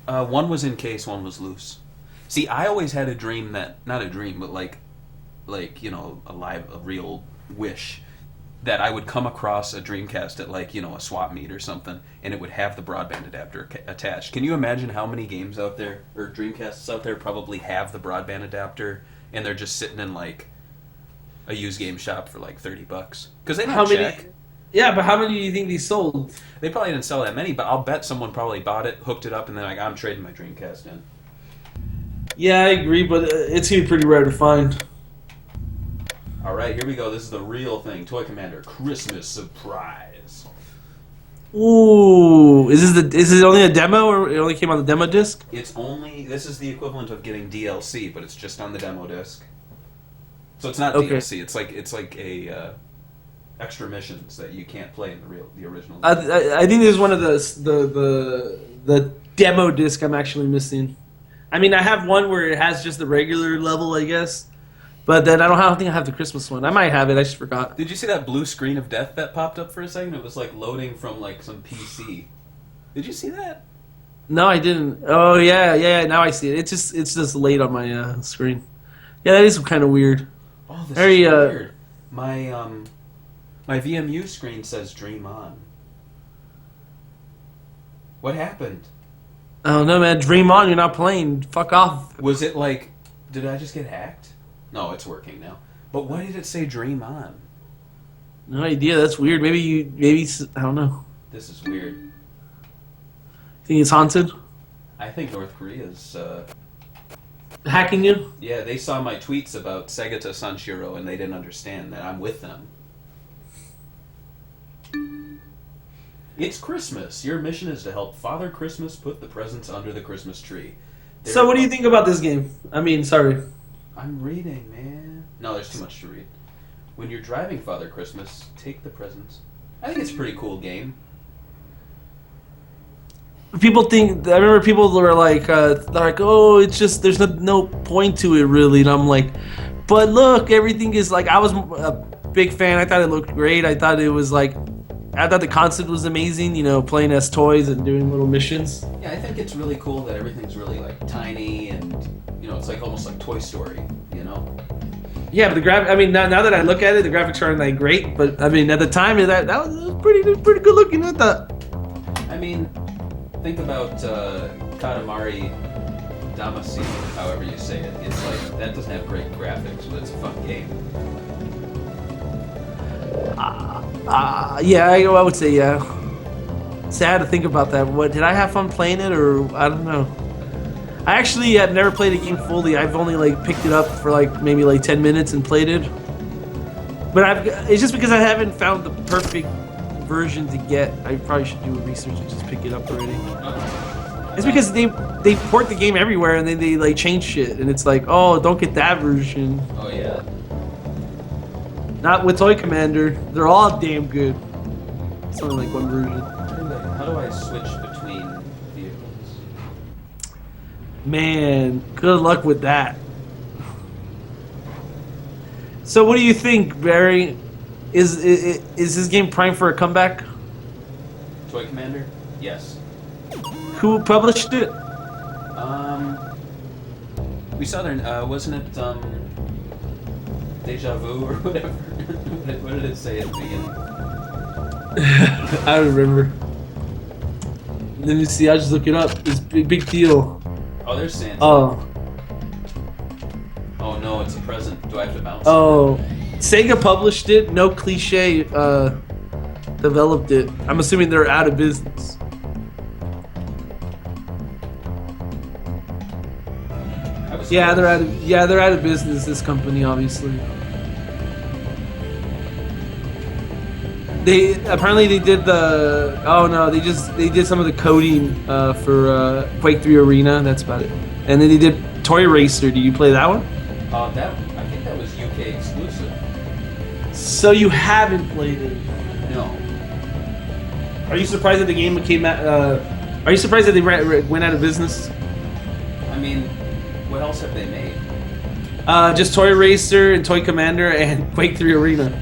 One was in case, one was loose. See, I always had a dream not a dream, but like you know, a real wish that I would come across a Dreamcast at like, you know, a swap meet or something, and it would have the broadband adapter attached. Can you imagine how many games out there, or Dreamcasts out there, probably have the broadband adapter, and they're just sitting in like a used game shop for like $30? Because they don't check. Yeah, but how many do you think they sold? They probably didn't sell that many, but I'll bet someone probably bought it, hooked it up, and then like, I'm trading my Dreamcast in. Yeah, I agree, but it's gonna be pretty rare to find. All right, here we go. This is the real thing. Toy Commander Christmas Surprise. Ooh, is it only a demo, or it only came on the demo disc? This is the equivalent of getting DLC, but it's just on the demo disc. So it's not DLC. It's like a extra missions that you can't play in the original. I think there's one of the demo disc I'm actually missing. I mean, I have one where it has just the regular level, I guess. But then I don't think I have the Christmas one. I might have it. I just forgot. Did you see that blue screen of death that popped up for a second? It was like loading from like some PC. Did you see that? No, I didn't. Oh yeah. Now I see it. It's just late on my screen. Yeah, that is kind of weird. Oh, this is weird. My VMU screen says Dream On. What happened? Oh no, man! Dream on. You're not playing. Fuck off. Was it like? Did I just get hacked? No, it's working now. But why did it say Dream On? No idea. That's weird. Maybe I don't know. This is weird. Think it's haunted? I think North Korea's hacking you? Yeah, they saw my tweets about Sega to Sanshiro and they didn't understand that I'm with them. It's Christmas. Your mission is to help Father Christmas put the presents under the Christmas tree. So what do you think about this game? I mean, sorry. I'm reading, man. No, there's too much to read. When you're driving Father Christmas, take the presents. I think it's a pretty cool game. People think... I remember people were like, oh, it's just... There's no point to it, really. And I'm like, but look, everything is like... I was a big fan. I thought it looked great. I thought it was like... I thought the concept was amazing, you know, playing as toys and doing little missions. Yeah, I think it's really cool that everything's really, like, tiny and, you know, it's like almost like Toy Story, you know? Yeah, but I mean, now that I look at it, the graphics aren't, like, great, but, I mean, at the time, that was pretty good looking, I thought. I mean, think about Katamari Damacy, however you say it. It's like, that doesn't have great graphics, but it's a fun game. Yeah, I would say yeah. Sad to think about that. What did I have fun playing it, or I don't know. I actually have never played a game fully. I've only like picked it up for like maybe like 10 minutes and played it. But it's just because I haven't found the perfect version to get. I probably should do a research and just pick it up already. It's because they port the game everywhere and then they like change shit and it's like, oh, don't get that version. Oh yeah. Not with Toy Commander. They're all damn good. It's only like one version. How do I switch between vehicles? Man, good luck with that. So what do you think, Barry? Is this game primed for a comeback? Toy Commander? Yes. Who published it? We saw there, wasn't it, Deja Vu or whatever? What did it say at the beginning? I don't remember. Let me see, I'll just look it up. It's big deal. Oh, there's Santa. Oh. Oh no, it's a present. Do I have to bounce? Oh. SEGA published it, No Cliche developed it. I'm assuming they're out of business. Yeah, they're out of business, this company, obviously. They did the they did some of the coding for Quake 3 Arena. That's about it. And then they did Toy Racer. Do you play that one? I think that was UK exclusive. So you haven't played it? No. Are you surprised that the game came out? Are you surprised that they went out of business? I mean, what else have they made? Just Toy Racer and Toy Commander and Quake 3 Arena.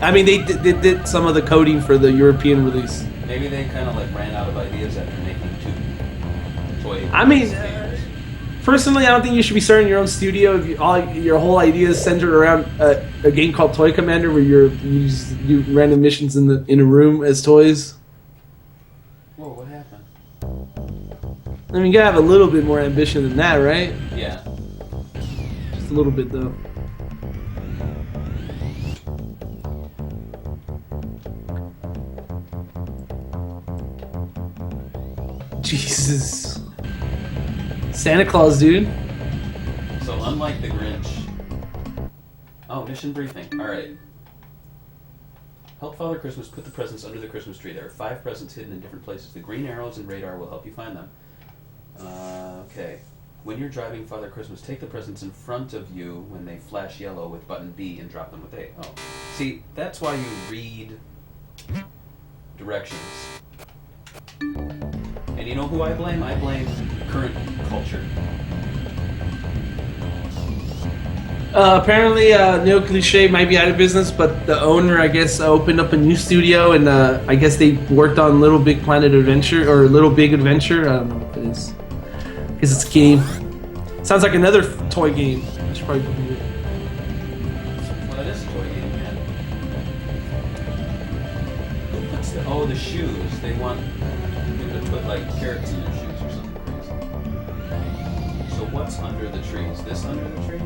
I mean, they did some of the coding for the European release. Maybe they kind of like ran out of ideas after making 2 toy. I mean, games. Personally, I don't think you should be starting your own studio if your whole idea is centered around a game called Toy Commander, where you do random missions in a room as toys. Whoa, what happened? I mean, you gotta have a little bit more ambition than that, right? Yeah. Just a little bit, though. Jesus. Santa Claus, dude. So unlike the Grinch. Oh, mission briefing. Alright. Help Father Christmas put the presents under the Christmas tree. There are 5 presents hidden in different places. The green arrows and radar will help you find them. Okay. When you're driving Father Christmas, take the presents in front of you when they flash yellow with button B and drop them with A. Oh. See, that's why you read directions. And you know who I blame? I blame current culture. Apparently, No Cliche might be out of business, but the owner, I guess, opened up a new studio, and I guess they worked on Little Big Planet Adventure, or Little Big Adventure. I don't know what it is. Because it's a game. Sounds like another toy game. I should probably look at it. Well, it is a toy game, man. Who puts the shoes. They want you to put, like, carrots in your shoes or something crazy. So what's under the tree? Is this under the tree?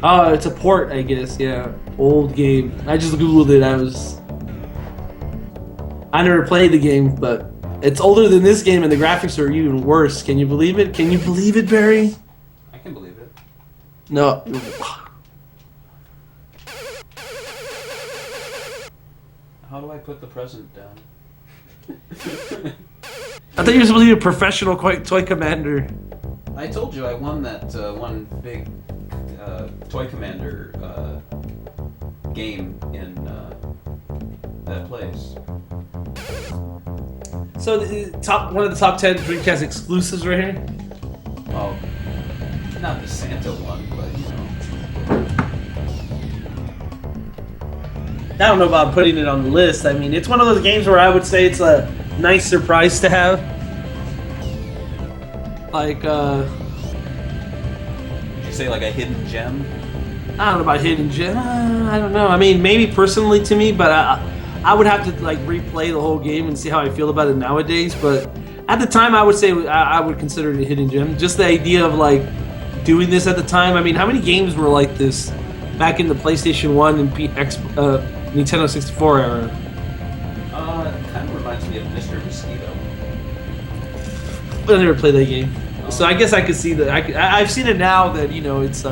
Oh, it's a port, I guess, yeah. Old game. I just googled it. I never played the game, but it's older than this game and the graphics are even worse. Can you believe it? Can you believe it, Barry? I can believe it. No. How do I put the present down? I thought you were supposed to be a professional Toy Commander. I told you I won that one big Toy Commander game in that place. So one of the top 10 Dreamcast exclusives right here. Well, not the Santa one, but you know. I don't know about putting it on the list. I mean, it's one of those games where I would say it's a nice surprise to have. Like, Did you say like a hidden gem? I don't know about hidden gem. I don't know. I mean, maybe personally to me, but I would have to like replay the whole game and see how I feel about it nowadays. But at the time, I would say I would consider it a hidden gem. Just the idea of like doing this at the time. I mean, how many games were like this back in the PlayStation 1 and Nintendo 64 era? It kind of reminds me of Mr. Mosquito. But I never played that game, so I guess I could see that. I've seen it now that it's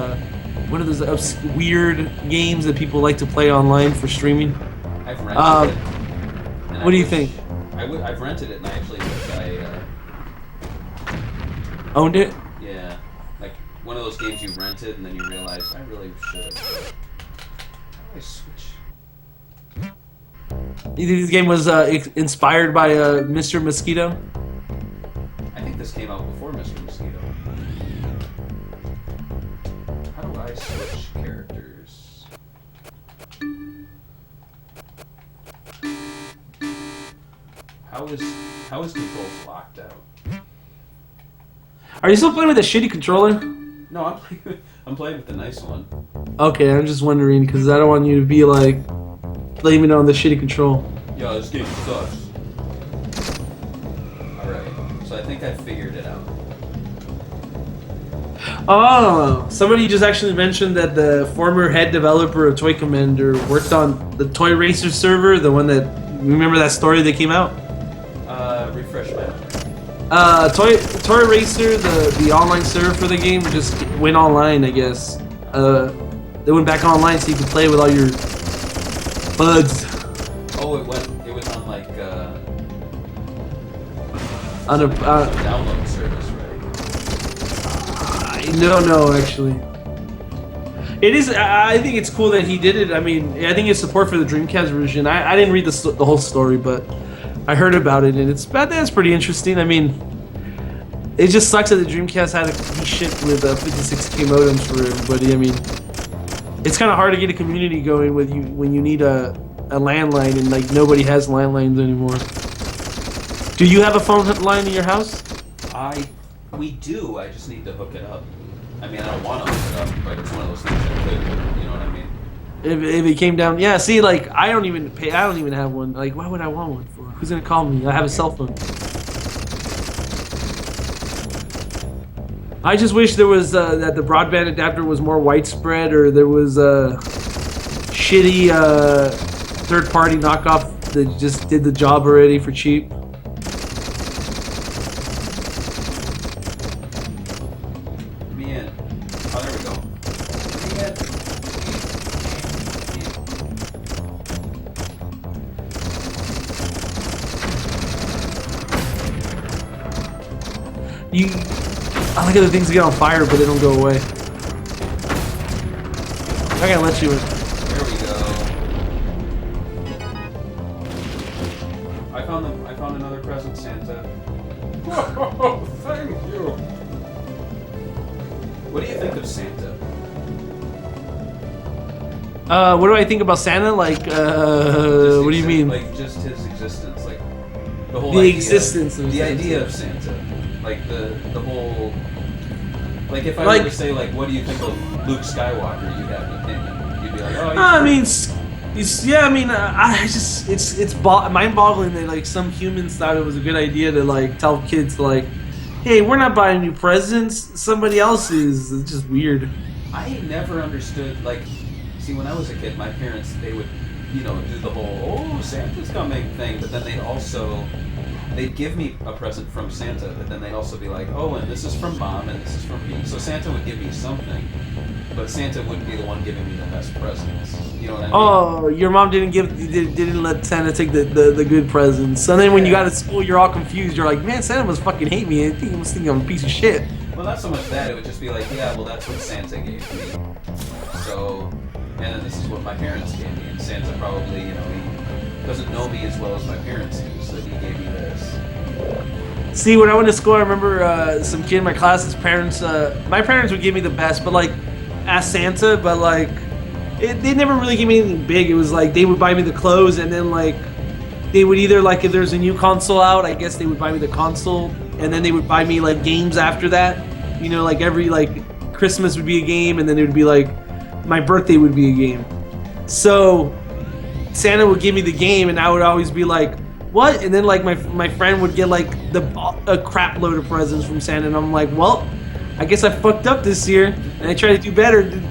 one of those weird games that people like to play online for streaming. I've rented it. What do you think? I've rented it, and I actually wish I owned it. Yeah, like one of those games you rented, and then you realize I really should. How do I switch? You think this game was inspired by Mr. Mosquito? I think this came out before Mr. Mosquito. How do I switch characters? How is controls locked out? Are you still playing with a shitty controller? No, I'm playing with the nice one. Okay, I'm just wondering because I don't want you to be like blaming it on the shitty control. Yo, this game sucks. Alright, so I think I figured it out. Oh, somebody just actually mentioned that the former head developer of Toy Commander worked on the Toy Racer server, the one that, remember that story that came out? Refresh my memory. Toy Racer, the online server for the game just went online, I guess. They went back online so you could play with all your buds. Oh, it was on like, On a, download service, right? No, actually. It is. I think it's cool that he did it. I mean, I think his support for the Dreamcast version. I didn't read the whole story, but I heard about it, and that's pretty interesting. I mean, it just sucks that the Dreamcast had to be shipped with 56K modems for everybody. I mean, it's kind of hard to get a community going with you when you need a landline, and like nobody has landlines anymore. Do you have a phone line in your house? We do. I just need to hook it up. I mean, I don't want to hook it up, but it's one of those things that could. You know what I mean? If it came down, yeah. See, like I don't even have one. Like, why would I want one for? Who's gonna call me? I have a cell phone. I just wish there was that the broadband adapter was more widespread, or there was a shitty third-party knockoff that just did the job already for cheap. Man, oh, there we go. I like how the things get on fire, but they don't go away. I gotta let you in. There we go. I found another present, Santa. Whoa, thank you. What do you think of Santa? What do I think about Santa? Like, what do you mean? Like, just his existence, like the whole The idea, existence of the Santa. idea of Santa, like the whole. Like if I Like- were to say like, what do you think of Luke Skywalker? You'd have an opinion. You'd be like, oh. I mean, it's mind-boggling that like some humans thought it was a good idea to like tell kids like, hey, we're not buying new presents, somebody else is. It's just weird. I never understood, like, see, when I was a kid, my parents, they would, do the whole, oh, Santa's coming thing, but then they'd give me a present from Santa, but then they'd also be like, oh, and this is from Mom, and this is from me. So Santa would give me something, but Santa wouldn't be the one giving me the best presents. You know what I mean? Oh, your mom didn't let Santa take the good presents. So then when you got to school, you're all confused. You're like, man, Santa must fucking hate me. I think he must think I'm a piece of shit. Well, not so much that. It would just be like, yeah, well, that's what Santa gave me. So, and then this is what my parents gave me. And Santa probably, he doesn't know me as well as my parents do, so he gave me this. See, when I went to school, I remember some kid in my class, his parents, my parents would give me the best, but like, ask Santa, but like, they never really gave me anything big. It was like, they would buy me the clothes, and then like, they would either like, if there's a new console out, I guess they would buy me the console, and then they would buy me like games after that. Like every like, Christmas would be a game, and then it would be like, my birthday would be a game. So, Santa would give me the game, and I would always be like, what? And then like my friend would get like a crap load of presents from Santa, and I'm like, well, I guess I fucked up this year, and I tried to do better. It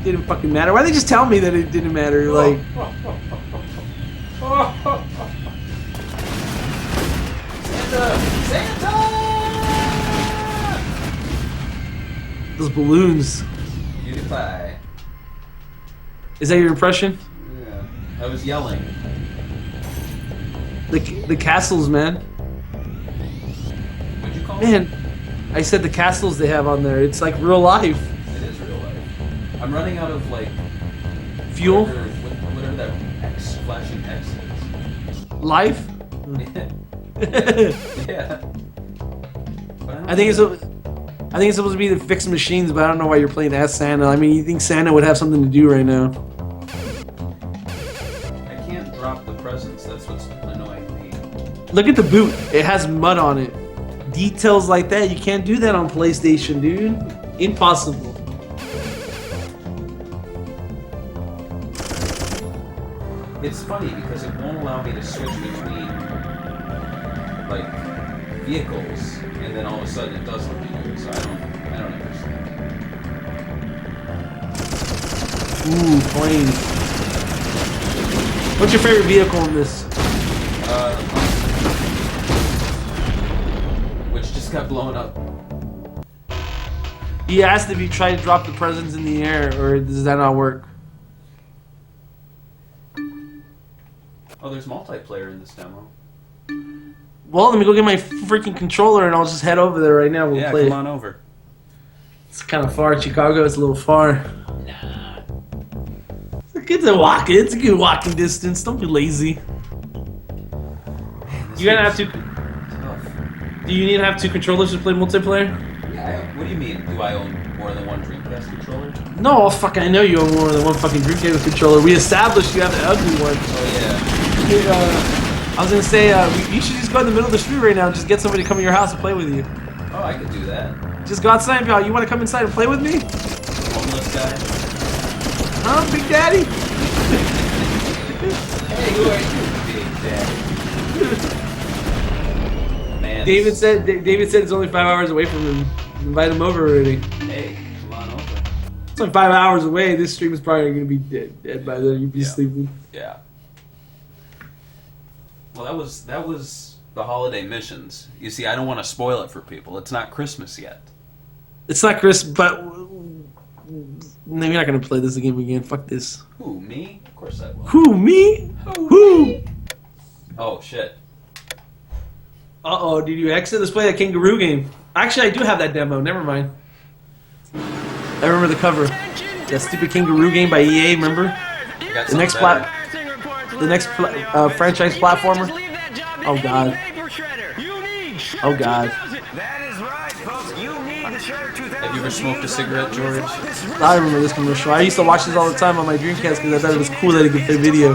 didn't fucking matter. Why they just tell me that it didn't matter? Like, Santa! Those balloons. PewDiePie. Is that your impression? Yeah. I was yelling. The castles, man. What'd you call it? Man, I said the castles they have on there. It's like real life. It is real life. I'm running out of like Fuel? whatever that X flashing X is. Life? Yeah. I think it's supposed to be to fix machines, but I don't know why you're playing as Santa. I mean, you think Santa would have something to do right now? I can't drop the presents. That's what's annoying me. Look at the boot. It has mud on it. Details like that, you can't do that on PlayStation, dude. Impossible. It's funny because it won't allow me to switch between like vehicles, and then all of a sudden it does let me do it. So I don't understand. Ooh, planes. What's your favorite vehicle in this? Which just got blown up. He asked if you try to drop the presents in the air, or does that not work? Oh, there's multiplayer in this demo. Well, let me go get my freaking controller and I'll just head over there right now. We'll play. Come on over. It's kind of far. Chicago is a little far. Nah. It's a walk. It's a good walking distance. Don't be lazy. You're gonna have to. Do you need to have two controllers to play multiplayer? Yeah. What do you mean? Do I own more than one Dreamcast controller? No, fuck. I know you own more than one fucking Dreamcast controller. We established you have the ugly one. Oh yeah. I was gonna say you should just go in the middle of the street right now and just get somebody to come to your house and play with you. Oh, I could do that. Just go outside, y'all. You want to come inside and play with me? Homeless guy. Huh, Big Daddy? Hey, who are you, Big Daddy? Man. David said it's only 5 hours away from him. Invite him over already. Hey, come on over. It's only 5 hours away. This stream is probably gonna be dead by then. You'd be sleeping. Yeah. Well, that was the holiday missions. You see, I don't want to spoil it for people. It's not Christmas yet. It's not Chris, but no, you're not gonna play this game again. Fuck this. Who, me? Of course I will. Who, me? Who? Oh shit. Uh-oh, did you exit? Let's play that kangaroo game. Actually, I do have that demo. Never mind. I remember the cover. That stupid kangaroo game by EA. Remember? The next franchise platformer. Oh god. Oh god. Have you ever smoked a cigarette, George? I remember this commercial. I used to watch this all the time on my Dreamcast because I thought it was cool that it could play video.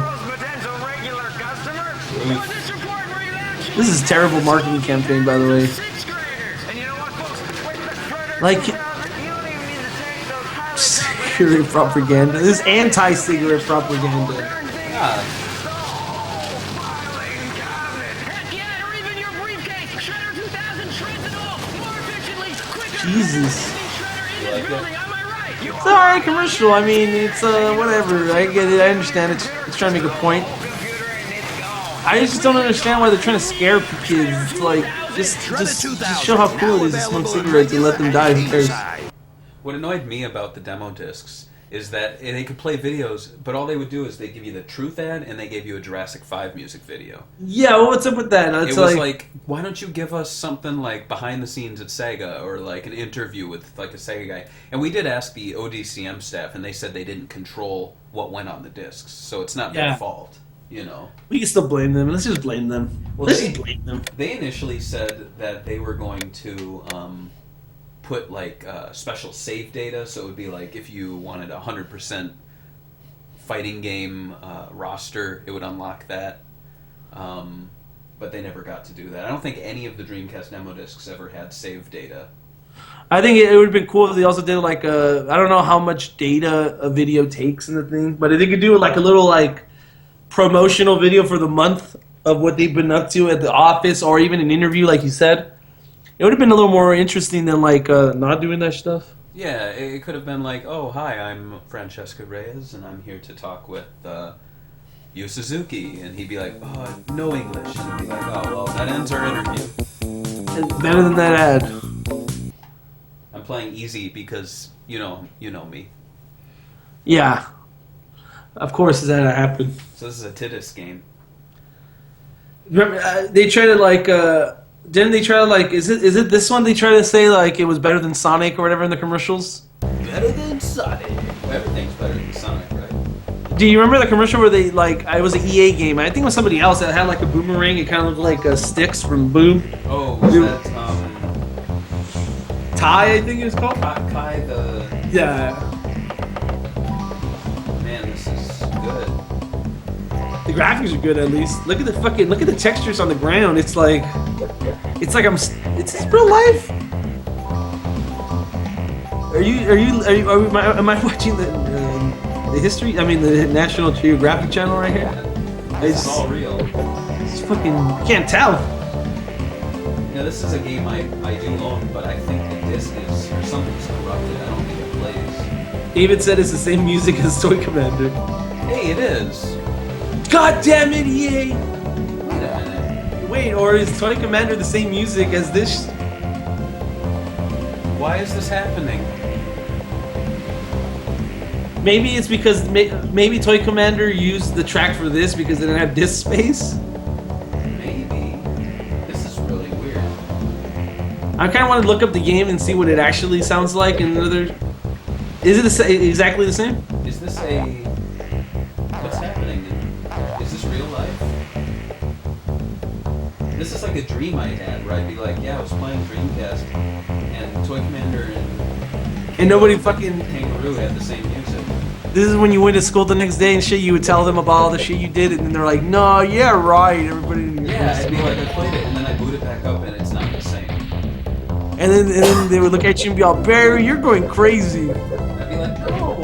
This is a terrible marketing campaign, by the way. Like, cigarette propaganda. This is anti-cigarette propaganda. Yeah. Jesus. It's alright commercial. I mean, it's whatever. I get it. I understand. It's trying to make a point. I just don't understand why they're trying to scare kids. It's like just show how cool it is to smoke cigarettes and let them die. Who cares? What annoyed me about the demo discs is that they could play videos, but all they would do is they give you the truth ad and they gave you a Jurassic 5 music video. Yeah, well, what's up with that? It was like, why don't you give us something like behind the scenes at Sega or like an interview with like a Sega guy? And we did ask the ODCM staff, and they said they didn't control what went on the discs, so it's not their fault. You know, we can still blame them. Let's just blame them. Let's just blame them. They initially said that they were going to put like special save data, so it would be like if you wanted 100% fighting game roster, it would unlock that. But they never got to do that. I don't think any of the Dreamcast demo discs ever had save data. I think it would have been cool if they also did like I don't know how much data a video takes in the thing, but if they could do like a little like promotional video for the month of what they've been up to at the office, or even an interview like you said, it would have been a little more interesting than like not doing that stuff. Yeah, it could have been like, oh hi, I'm Francesca Reyes and I'm here to talk with Yu Suzuki, and he'd be like, oh, no English, and he'd be like, oh well, that ends our interview. And better than that ad. I'm playing easy because you know me. Yeah. Of course, that happened. So this is a Titus game. Remember, they try to like. Didn't they try to like? Is it this one? They try to say like it was better than Sonic or whatever in the commercials. Better than Sonic. Everything's better than Sonic, right? Do you remember the commercial where they like? It was an EA game. I think it was somebody else that had like a boomerang. It kind of looked like sticks from Boom. Oh, was that Ty? I think it was called. Kai the. Yeah. Man, this is good. The graphics are good at least. Look at the textures on the ground. It's like it's real life. Am I watching the history? I mean the National Geographic Channel right here. It's all real. It's fucking, you can't tell. Yeah, this is a game I do own, but I think the disc is or something's corrupted. I don't think it plays. David said it's the same music as Toy Commander. Hey, it is. God damn it, EA! Wait a minute. Wait, or is Toy Commander the same music as this? Why is this happening? Maybe it's because maybe Toy Commander used the track for this because they didn't have disk space. Maybe. This is really weird. I kind of want to look up the game and see what it actually sounds like. And another, is it exactly the same? Is this a? What's happening? Is this real life? This is like a dream I had where I'd be like, yeah, I was playing Dreamcast, and Toy Commander and nobody fucking Kangaroo had the same music. This is when you went to school the next day and shit. You would tell them about all the shit you did, and then they're like, "No, yeah, right." Everybody. Yeah, I'd be like, I played it, and then I boot it back up, and it's not the same. And then they would look at you and be all, "Barry, you're going crazy." I'd be like, no.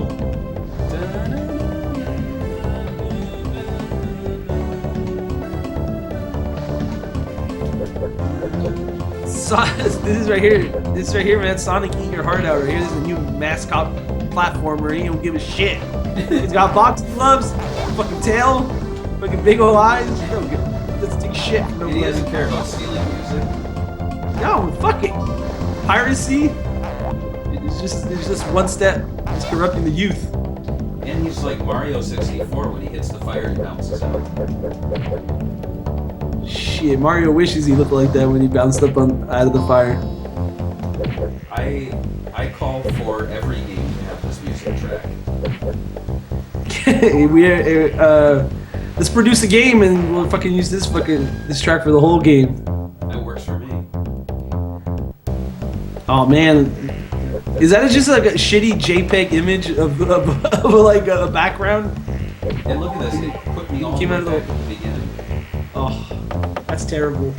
So, this is right here. This is right here, man. Sonic eating your heart out. Right here. This is a new mascot platformer. He don't give a shit. He's got boxing gloves, fucking tail, fucking big old eyes. He doesn't take shit. And he doesn't care about stealing music. No, fuck it. Piracy. It's just one step. It's corrupting the youth. And he's like Mario 64 when he hits the fire and bounces out. Shit, Mario wishes he looked like that when he bounced up out of the fire. I call for every game to have this music track. Let's produce a game and we'll fucking use this track for the whole game. That works for me. Oh man, is that just like a shitty JPEG image of like a background? And look at this, it put me all the way back at the beginning. Oh, that's terrible.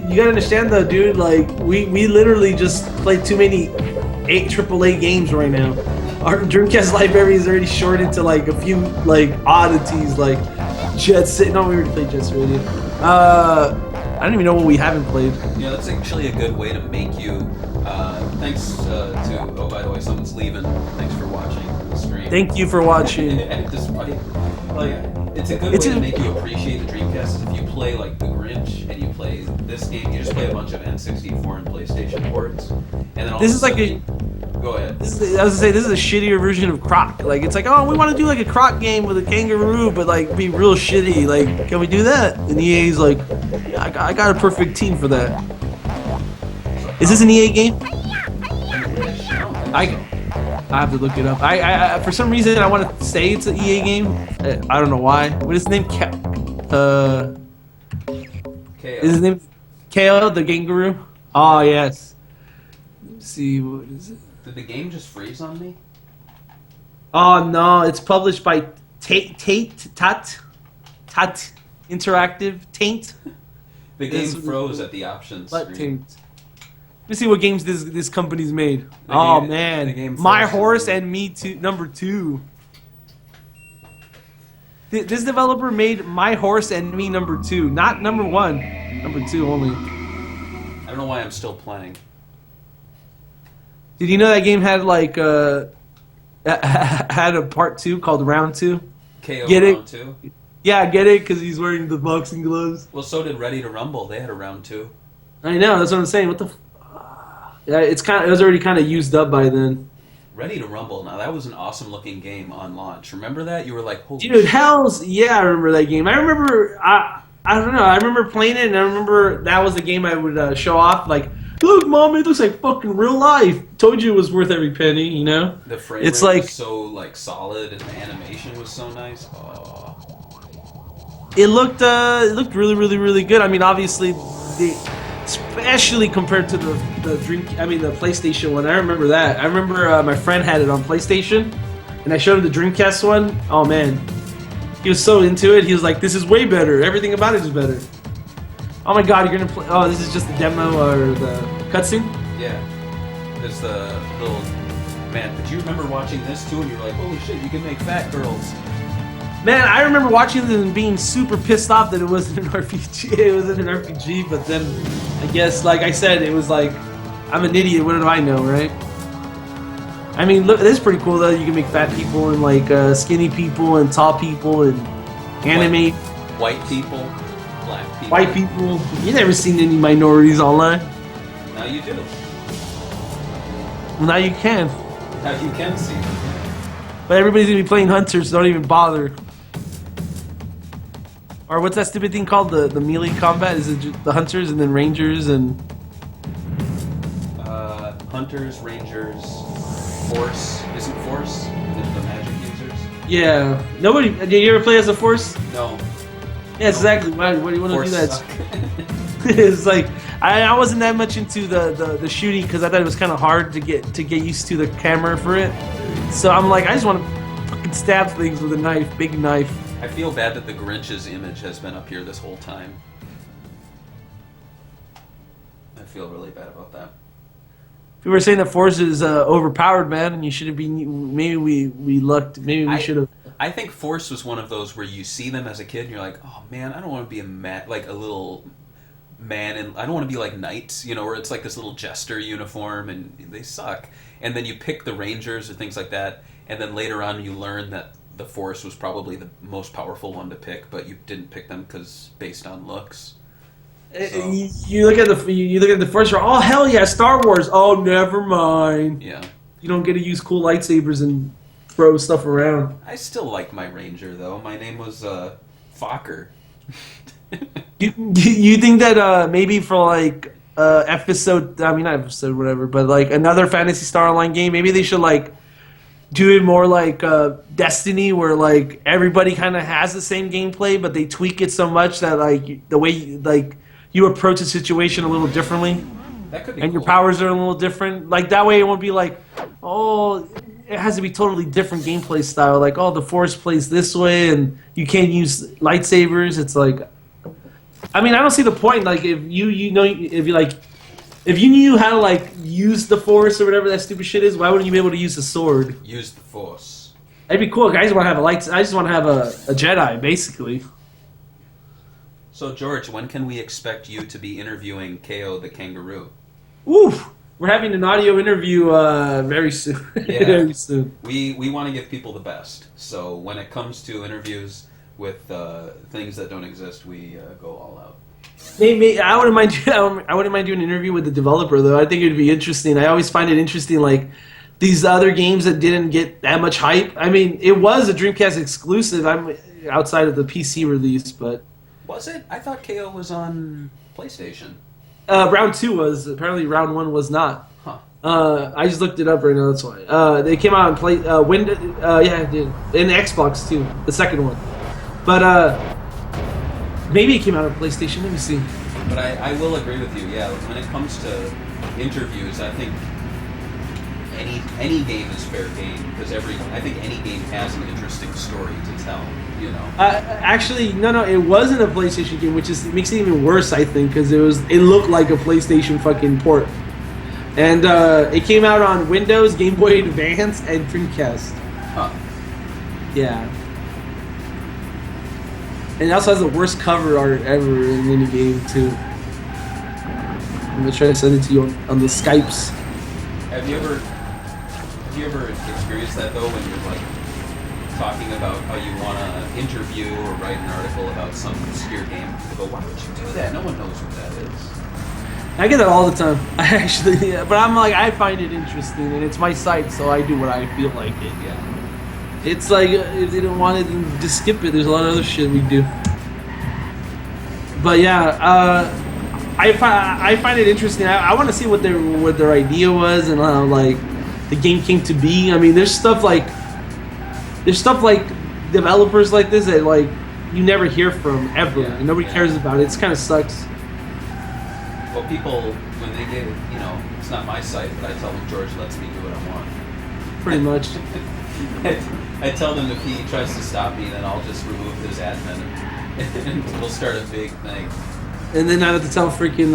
You gotta understand though, dude, like, we literally just played too many AAA games right now. Our Dreamcast library is already shorted to like a few like oddities like Jet Set. No, we already played Jet Set Radio. I don't even know what we haven't played. Yeah, that's actually a good way to make you. Thanks to. Oh, by the way, someone's leaving. Thanks for watching the stream. Thank you for watching. Despite, like, it's a good way to make you appreciate the Dreamcast. Is if you play like the Grinch and you play this game, you just play a bunch of N64 and PlayStation ports, and then all this of is a like sudden, go ahead. I was gonna say this is a shittier version of Croc. Like it's like, oh, we want to do like a Croc game with a kangaroo, but like be real shitty. Like, can we do that? And EA's like, yeah, I got a perfect team for that. Is this an EA game? I have to look it up. I for some reason I want to say it's an EA game. I don't know why. What is his name? KO. Is his name KO the kangaroo? Oh yes. Let's see, what is it? Did the game just freeze on me? Oh no, it's published by Tat Interactive. Taint. The game froze at the options Butt screen. taped. Let me see what games this company's made. The Oh game- the man, game My froze. Horse and Me Too, number 2. This developer made My Horse and Me number 2, not number 1, number 2 only. I don't know why I'm still playing. Did you know that game had like had a part 2 called Round 2? KO Get it? round 2. Yeah, I get it because he's wearing the boxing gloves. Well, so did Ready to Rumble. They had a round 2. I know, that's what I'm saying. What the? Yeah, it was already kind of used up by then. Ready to Rumble. Now that was an awesome looking game on launch. Remember that? You were like, holy Dude, hell's yeah, I remember that game. I remember I don't know. I remember playing it, and I remember that was the game I would show off. Like, look, mom, it looks like fucking real life. Told you it was worth every penny. You know. The frame It's rate like was so like solid, and the animation was so nice. Oh. it looked really, really, really good. I mean, obviously, especially compared to the PlayStation one. I remember that. I remember my friend had it on PlayStation, and I showed him the Dreamcast one. Oh man, he was so into it. He was like, "This is way better. Everything about it is better." Oh my god, you're gonna play? Oh, this is just the demo or the cutscene? Yeah. There's the little man. But you remember watching this too, and you were like, "Holy shit! You can make fat girls." Man, I remember watching this and being super pissed off that it wasn't an RPG. It wasn't an RPG, but then I guess, like I said, it was like, I'm an idiot. What do I know, right? I mean, look, this is pretty cool though. You can make fat people and like skinny people and tall people and animate White people, black people. white people. You never seen any minorities online. Now you do. Well, now you can. Now you can see them. But everybody's gonna be playing hunters, so don't even bother. Or what's that stupid thing called? The melee combat? Is it just the hunters and then rangers and Hunters, rangers, force. Isn't force? Is the magic users? yeah? Nobody. Did you ever play as a force? No. Yeah, exactly. Why do you want to do Force that? suck. It's like I wasn't that much into the shooting because I thought it was kind of hard to get used to the camera for it. So I'm like, I just want to fucking stab things with a knife, big knife. I feel bad that the Grinch's image has been up here this whole time. I feel really bad about that. People were saying that Force is overpowered, man, and you should have been. Maybe we lucked. Maybe we should have. I think Force was one of those where you see them as a kid and you're like, oh man, I don't want to be like a little man, and I don't want to be like knights, you know, where it's like this little jester uniform and they suck. And then you pick the Rangers or things like that, and then later on you learn that the Force was probably the most powerful one to pick, but you didn't pick them because based on looks. So. You look at the Force. Oh hell yeah, Star Wars. Oh never mind. Yeah. You don't get to use cool lightsabers and throw stuff around. I still like my Ranger though. My name was Fokker. You think that maybe for like episode, I mean not episode whatever, but like another Phantasy Star Online game, maybe they should like do it more like Destiny, where like everybody kind of has the same gameplay, but they tweak it so much that like the way you approach a situation a little differently, That could be and cool. your powers are a little different. Like that way, it won't be like, oh, it has to be totally different gameplay style. Like, oh, the Force plays this way, and you can't use lightsabers. It's like, I mean, I don't see the point. Like, if you knew how to like use the Force or whatever that stupid shit is, why wouldn't you be able to use a sword? Use the Force. That'd be cool. I just want to have I just want to have a Jedi, basically. So George, when can we expect you to be interviewing KO the kangaroo? Oof. We're having an audio interview very soon. Yeah. Very soon. We want to give people the best. So when it comes to interviews with things that don't exist, we go all out. Maybe I wouldn't mind. I wouldn't mind doing an interview with the developer, though. I think it'd be interesting. I always find it interesting, like these other games that didn't get that much hype. I mean, it was a Dreamcast exclusive. I'm outside of the PC release, but Was it? I thought KO was on PlayStation. round 2 was. Apparently, round 1 was not. Huh. I just looked it up right now. That's why. They came out on Windows. Yeah, it did. And the Xbox too, the second one. But maybe it came out on PlayStation. Let me see. But I will agree with you. Yeah, when it comes to interviews, I think any game is fair game because I think any game has an interesting story to tell. You know. Actually, no, it wasn't a PlayStation game, which makes it even worse, I think, because it looked like a PlayStation fucking port, and it came out on Windows, Game Boy Advance, and Dreamcast. Huh. Yeah. And it also has the worst cover art ever in any game too. I'm gonna try to send it to you on the Skypes. Have you ever experienced that though, when you're like talking about how you want to interview or write an article about some obscure game? People go, "Why would you do that? No one knows what that is." I get that all the time. I actually, but I'm like, I find it interesting, and it's my site, so I do what I feel like it. Yeah. It's like if they don't want it, then just skip it. There's a lot of other shit we do. But yeah, I find it interesting. I want to see what their idea was and how like the game came to be. I mean, there's stuff like developers like this that like you never hear from ever, and nobody cares about it. It kind of sucks. Well, people when they get it, you know, it's not my site, but I tell them George lets me do what I want. Pretty much. I tell them if he tries to stop me, then I'll just remove his admin, and we'll start a big thing. And then I have to tell freaking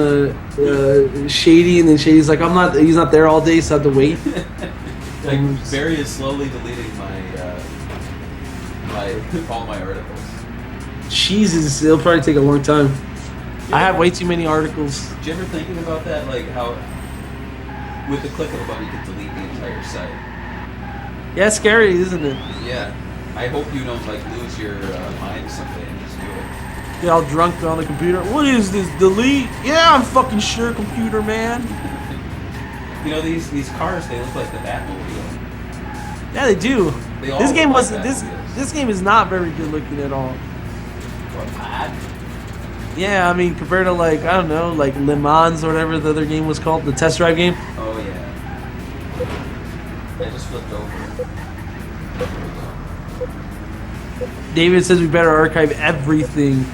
Shady, and then Shady's like, he's not there all day, so I have to wait. Like Barry is slowly deleting all my articles. Jesus, it'll probably take a long time. I have way too many articles. Did you ever thinking about that, like how with the click of a button you can delete the entire site? Yeah, it's scary, isn't it? Yeah. I hope you don't like lose your mind someday and just do it. Get all drunk on the computer. What is this? Delete? Yeah, I'm fucking sure, computer man. You know these cars, they look like the Batmobile. Yeah, they do. They all This game look was like this game is not very good looking at all. What, bad? Yeah, I mean compared to like I don't know, like Le Mans or whatever the other game was called, the test drive game. Oh yeah. I just flipped over. David says we better archive everything.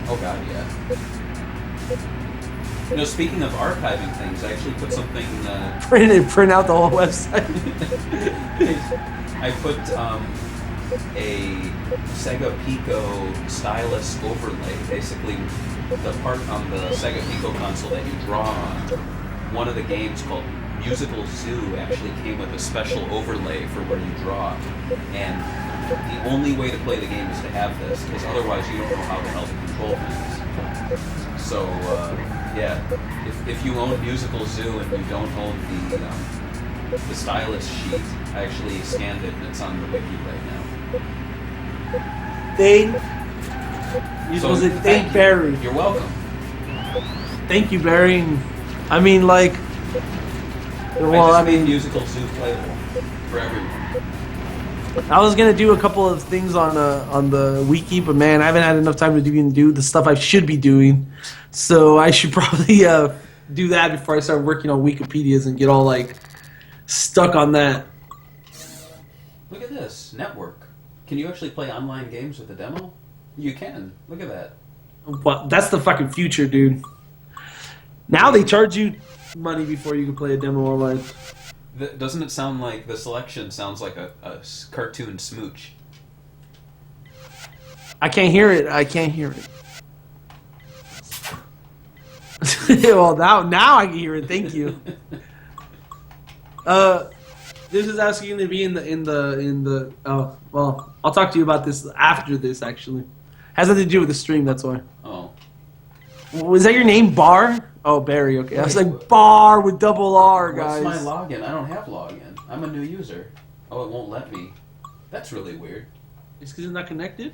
Oh god, yeah. You know, speaking of archiving things, I actually put something. Print out the whole website. I put a Sega Pico stylus overlay. Basically, the part on the Sega Pico console that you draw on. One of the games called Musical Zoo actually came with a special overlay for where you draw, and the only way to play the game is to have this, because otherwise you don't know how the hell to control things. So, yeah, if you own Musical Zoo and you don't own the stylus sheet, I actually scanned it and it's on the wiki right now. Thank Barry. You're welcome. Thank you, Barry. I mean, like, well, I made Musical Zoo playable for everyone. I was gonna do a couple of things on the wiki, but man, I haven't had enough time to even do the stuff I should be doing. So I should probably do that before I start working on Wikipedias and get all like stuck on that. Look at this network. Can you actually play online games with a demo? You can. Look at that. Well, that's the fucking future, dude. Now they charge you money before you can play a demo online. Doesn't it sound like the selection sounds like a cartoon smooch? I can't hear it. Well, now I can hear it. Thank you. This is asking to be in the. Oh, well, I'll talk to you about this after this. Actually, has nothing to do with the stream. That's why. Oh. Was that your name, Bar? Oh, Barry. Okay, I was like Bar with double R, guys. What's my login? I don't have login. I'm a new user. Oh, it won't let me. That's really weird. It's because it's not connected.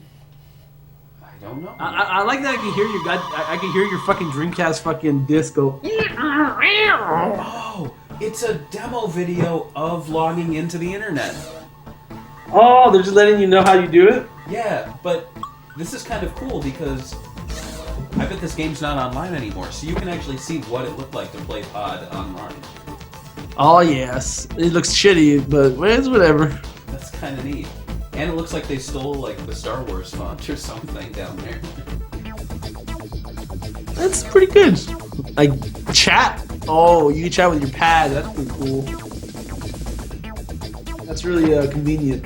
I don't know. I like that I can hear I can hear your fucking Dreamcast fucking disc go. Oh, it's a demo video of logging into the internet. Oh, they're just letting you know how you do it? Yeah, but this is kind of cool because I bet this game's not online anymore, so you can actually see what it looked like to play Pod online. Oh, yes. It looks shitty, but it's whatever. That's kind of neat. And it looks like they stole, like, the Star Wars font or something down there. That's pretty good. Like, chat? Oh, you can chat with your pad. That's pretty cool. That's really convenient.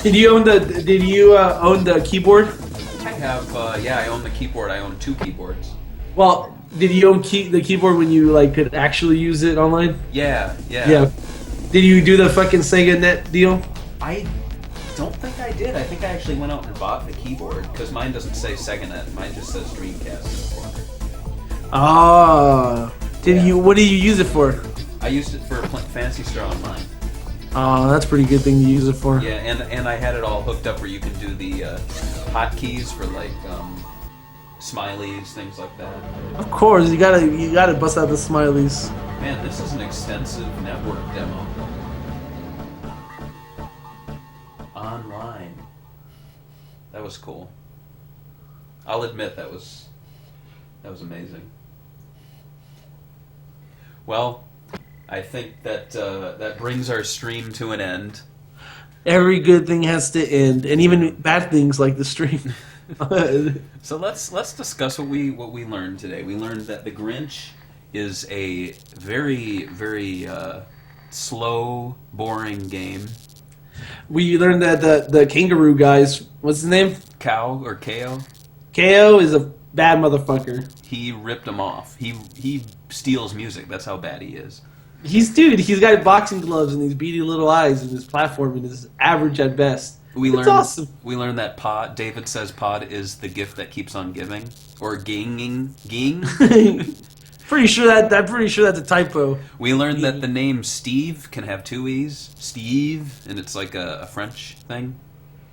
Did you own the keyboard? I have, I own the keyboard. I own 2 keyboards. Well, did you own the keyboard when you like could actually use it online? Yeah. Yeah. Did you do the fucking Sega Net deal? I don't think I did. I think I actually went out and bought the keyboard because mine doesn't say SEGAnet. Mine just says Dreamcast in the corner. Ah. What did you use it for? I used it for Fantasy Star Online. Oh, that's a pretty good thing to use it for. Yeah, and I had it all hooked up where you can do the hotkeys for like smileys, things like that. Of course, you gotta bust out the smileys. Man, this is an extensive network demo. Online. That was cool. I'll admit that was amazing. Well, I think that that brings our stream to an end. Every good thing has to end, and even bad things like the stream. So let's discuss what we learned today. We learned that the Grinch is a very, very slow, boring game. We learned that the kangaroo guys, what's his name? Cow or KO? KO is a bad motherfucker. He ripped him off. He steals music. That's how bad he is. He's got boxing gloves and these beady little eyes, and his platforming is average at best. It's awesome. We learned that pod. David says pod is the gift that keeps on giving, or ging. Pretty sure that's a typo. We learned that the name Steve can have 2 E's, Steve, and it's like a French thing.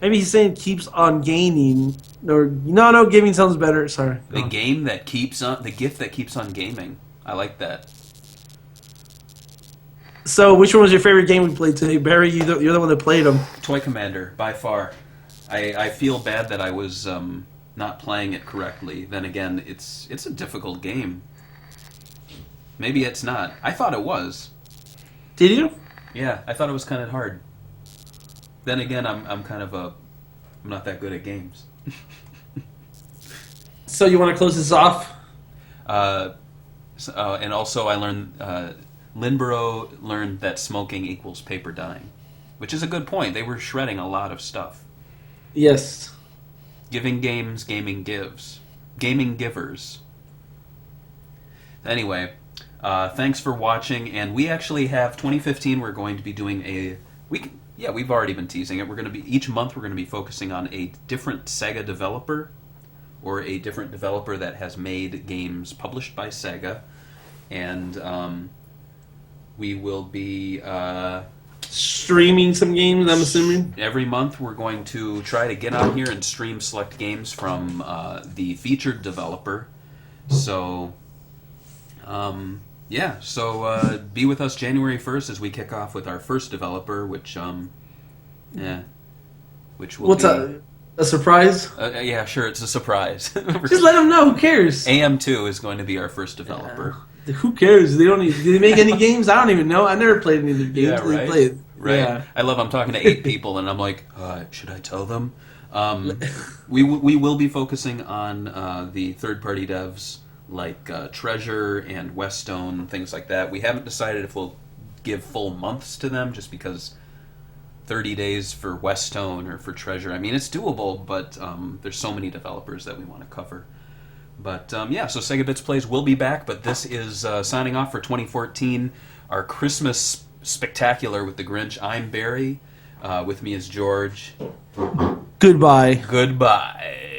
Maybe he's saying keeps on gaining, or no, gaming sounds better. Sorry. The gift that keeps on gaming. I like that. So, which one was your favorite game we played today, Barry? You're the one that played them. Toy Commander, by far. I feel bad that I was not playing it correctly. Then again, it's a difficult game. Maybe it's not. I thought it was. Did you? Yeah, I thought it was kind of hard. Then again, I'm not that good at games. So you want to close this off? And also I learned, Lindborough learned that smoking equals paper dying, which is a good point. They were shredding a lot of stuff. Yes. Giving games, gaming gives. Gaming givers. Anyway, thanks for watching, and we actually have 2015. We're going to be doing we've already been teasing it. Each month we're going to be focusing on a different Sega developer, or a different developer that has made games published by Sega, and we will be streaming some games, I'm assuming. Every month we're going to try to get on here and stream select games from the featured developer. So, be with us January 1st as we kick off with our first developer, which will What's be... a surprise? Yeah, sure, it's a surprise. Just let them know, who cares? AM2 is going to be our first developer. Who cares? Do they make any games? I don't even know. I never played any of the games they played. Right. Yeah. I love I'm talking to 8 people and I'm like, should I tell them? We will be focusing on the third-party devs like Treasure and Westone, things like that. We haven't decided if we'll give full months to them, just because 30 days for Westone or for Treasure, I mean, it's doable, but there's so many developers that we want to cover. But so SEGAbits Plays will be back, but this is signing off for 2014, our Christmas spectacular with the Grinch. I'm Barry. With me is George. Goodbye. Goodbye.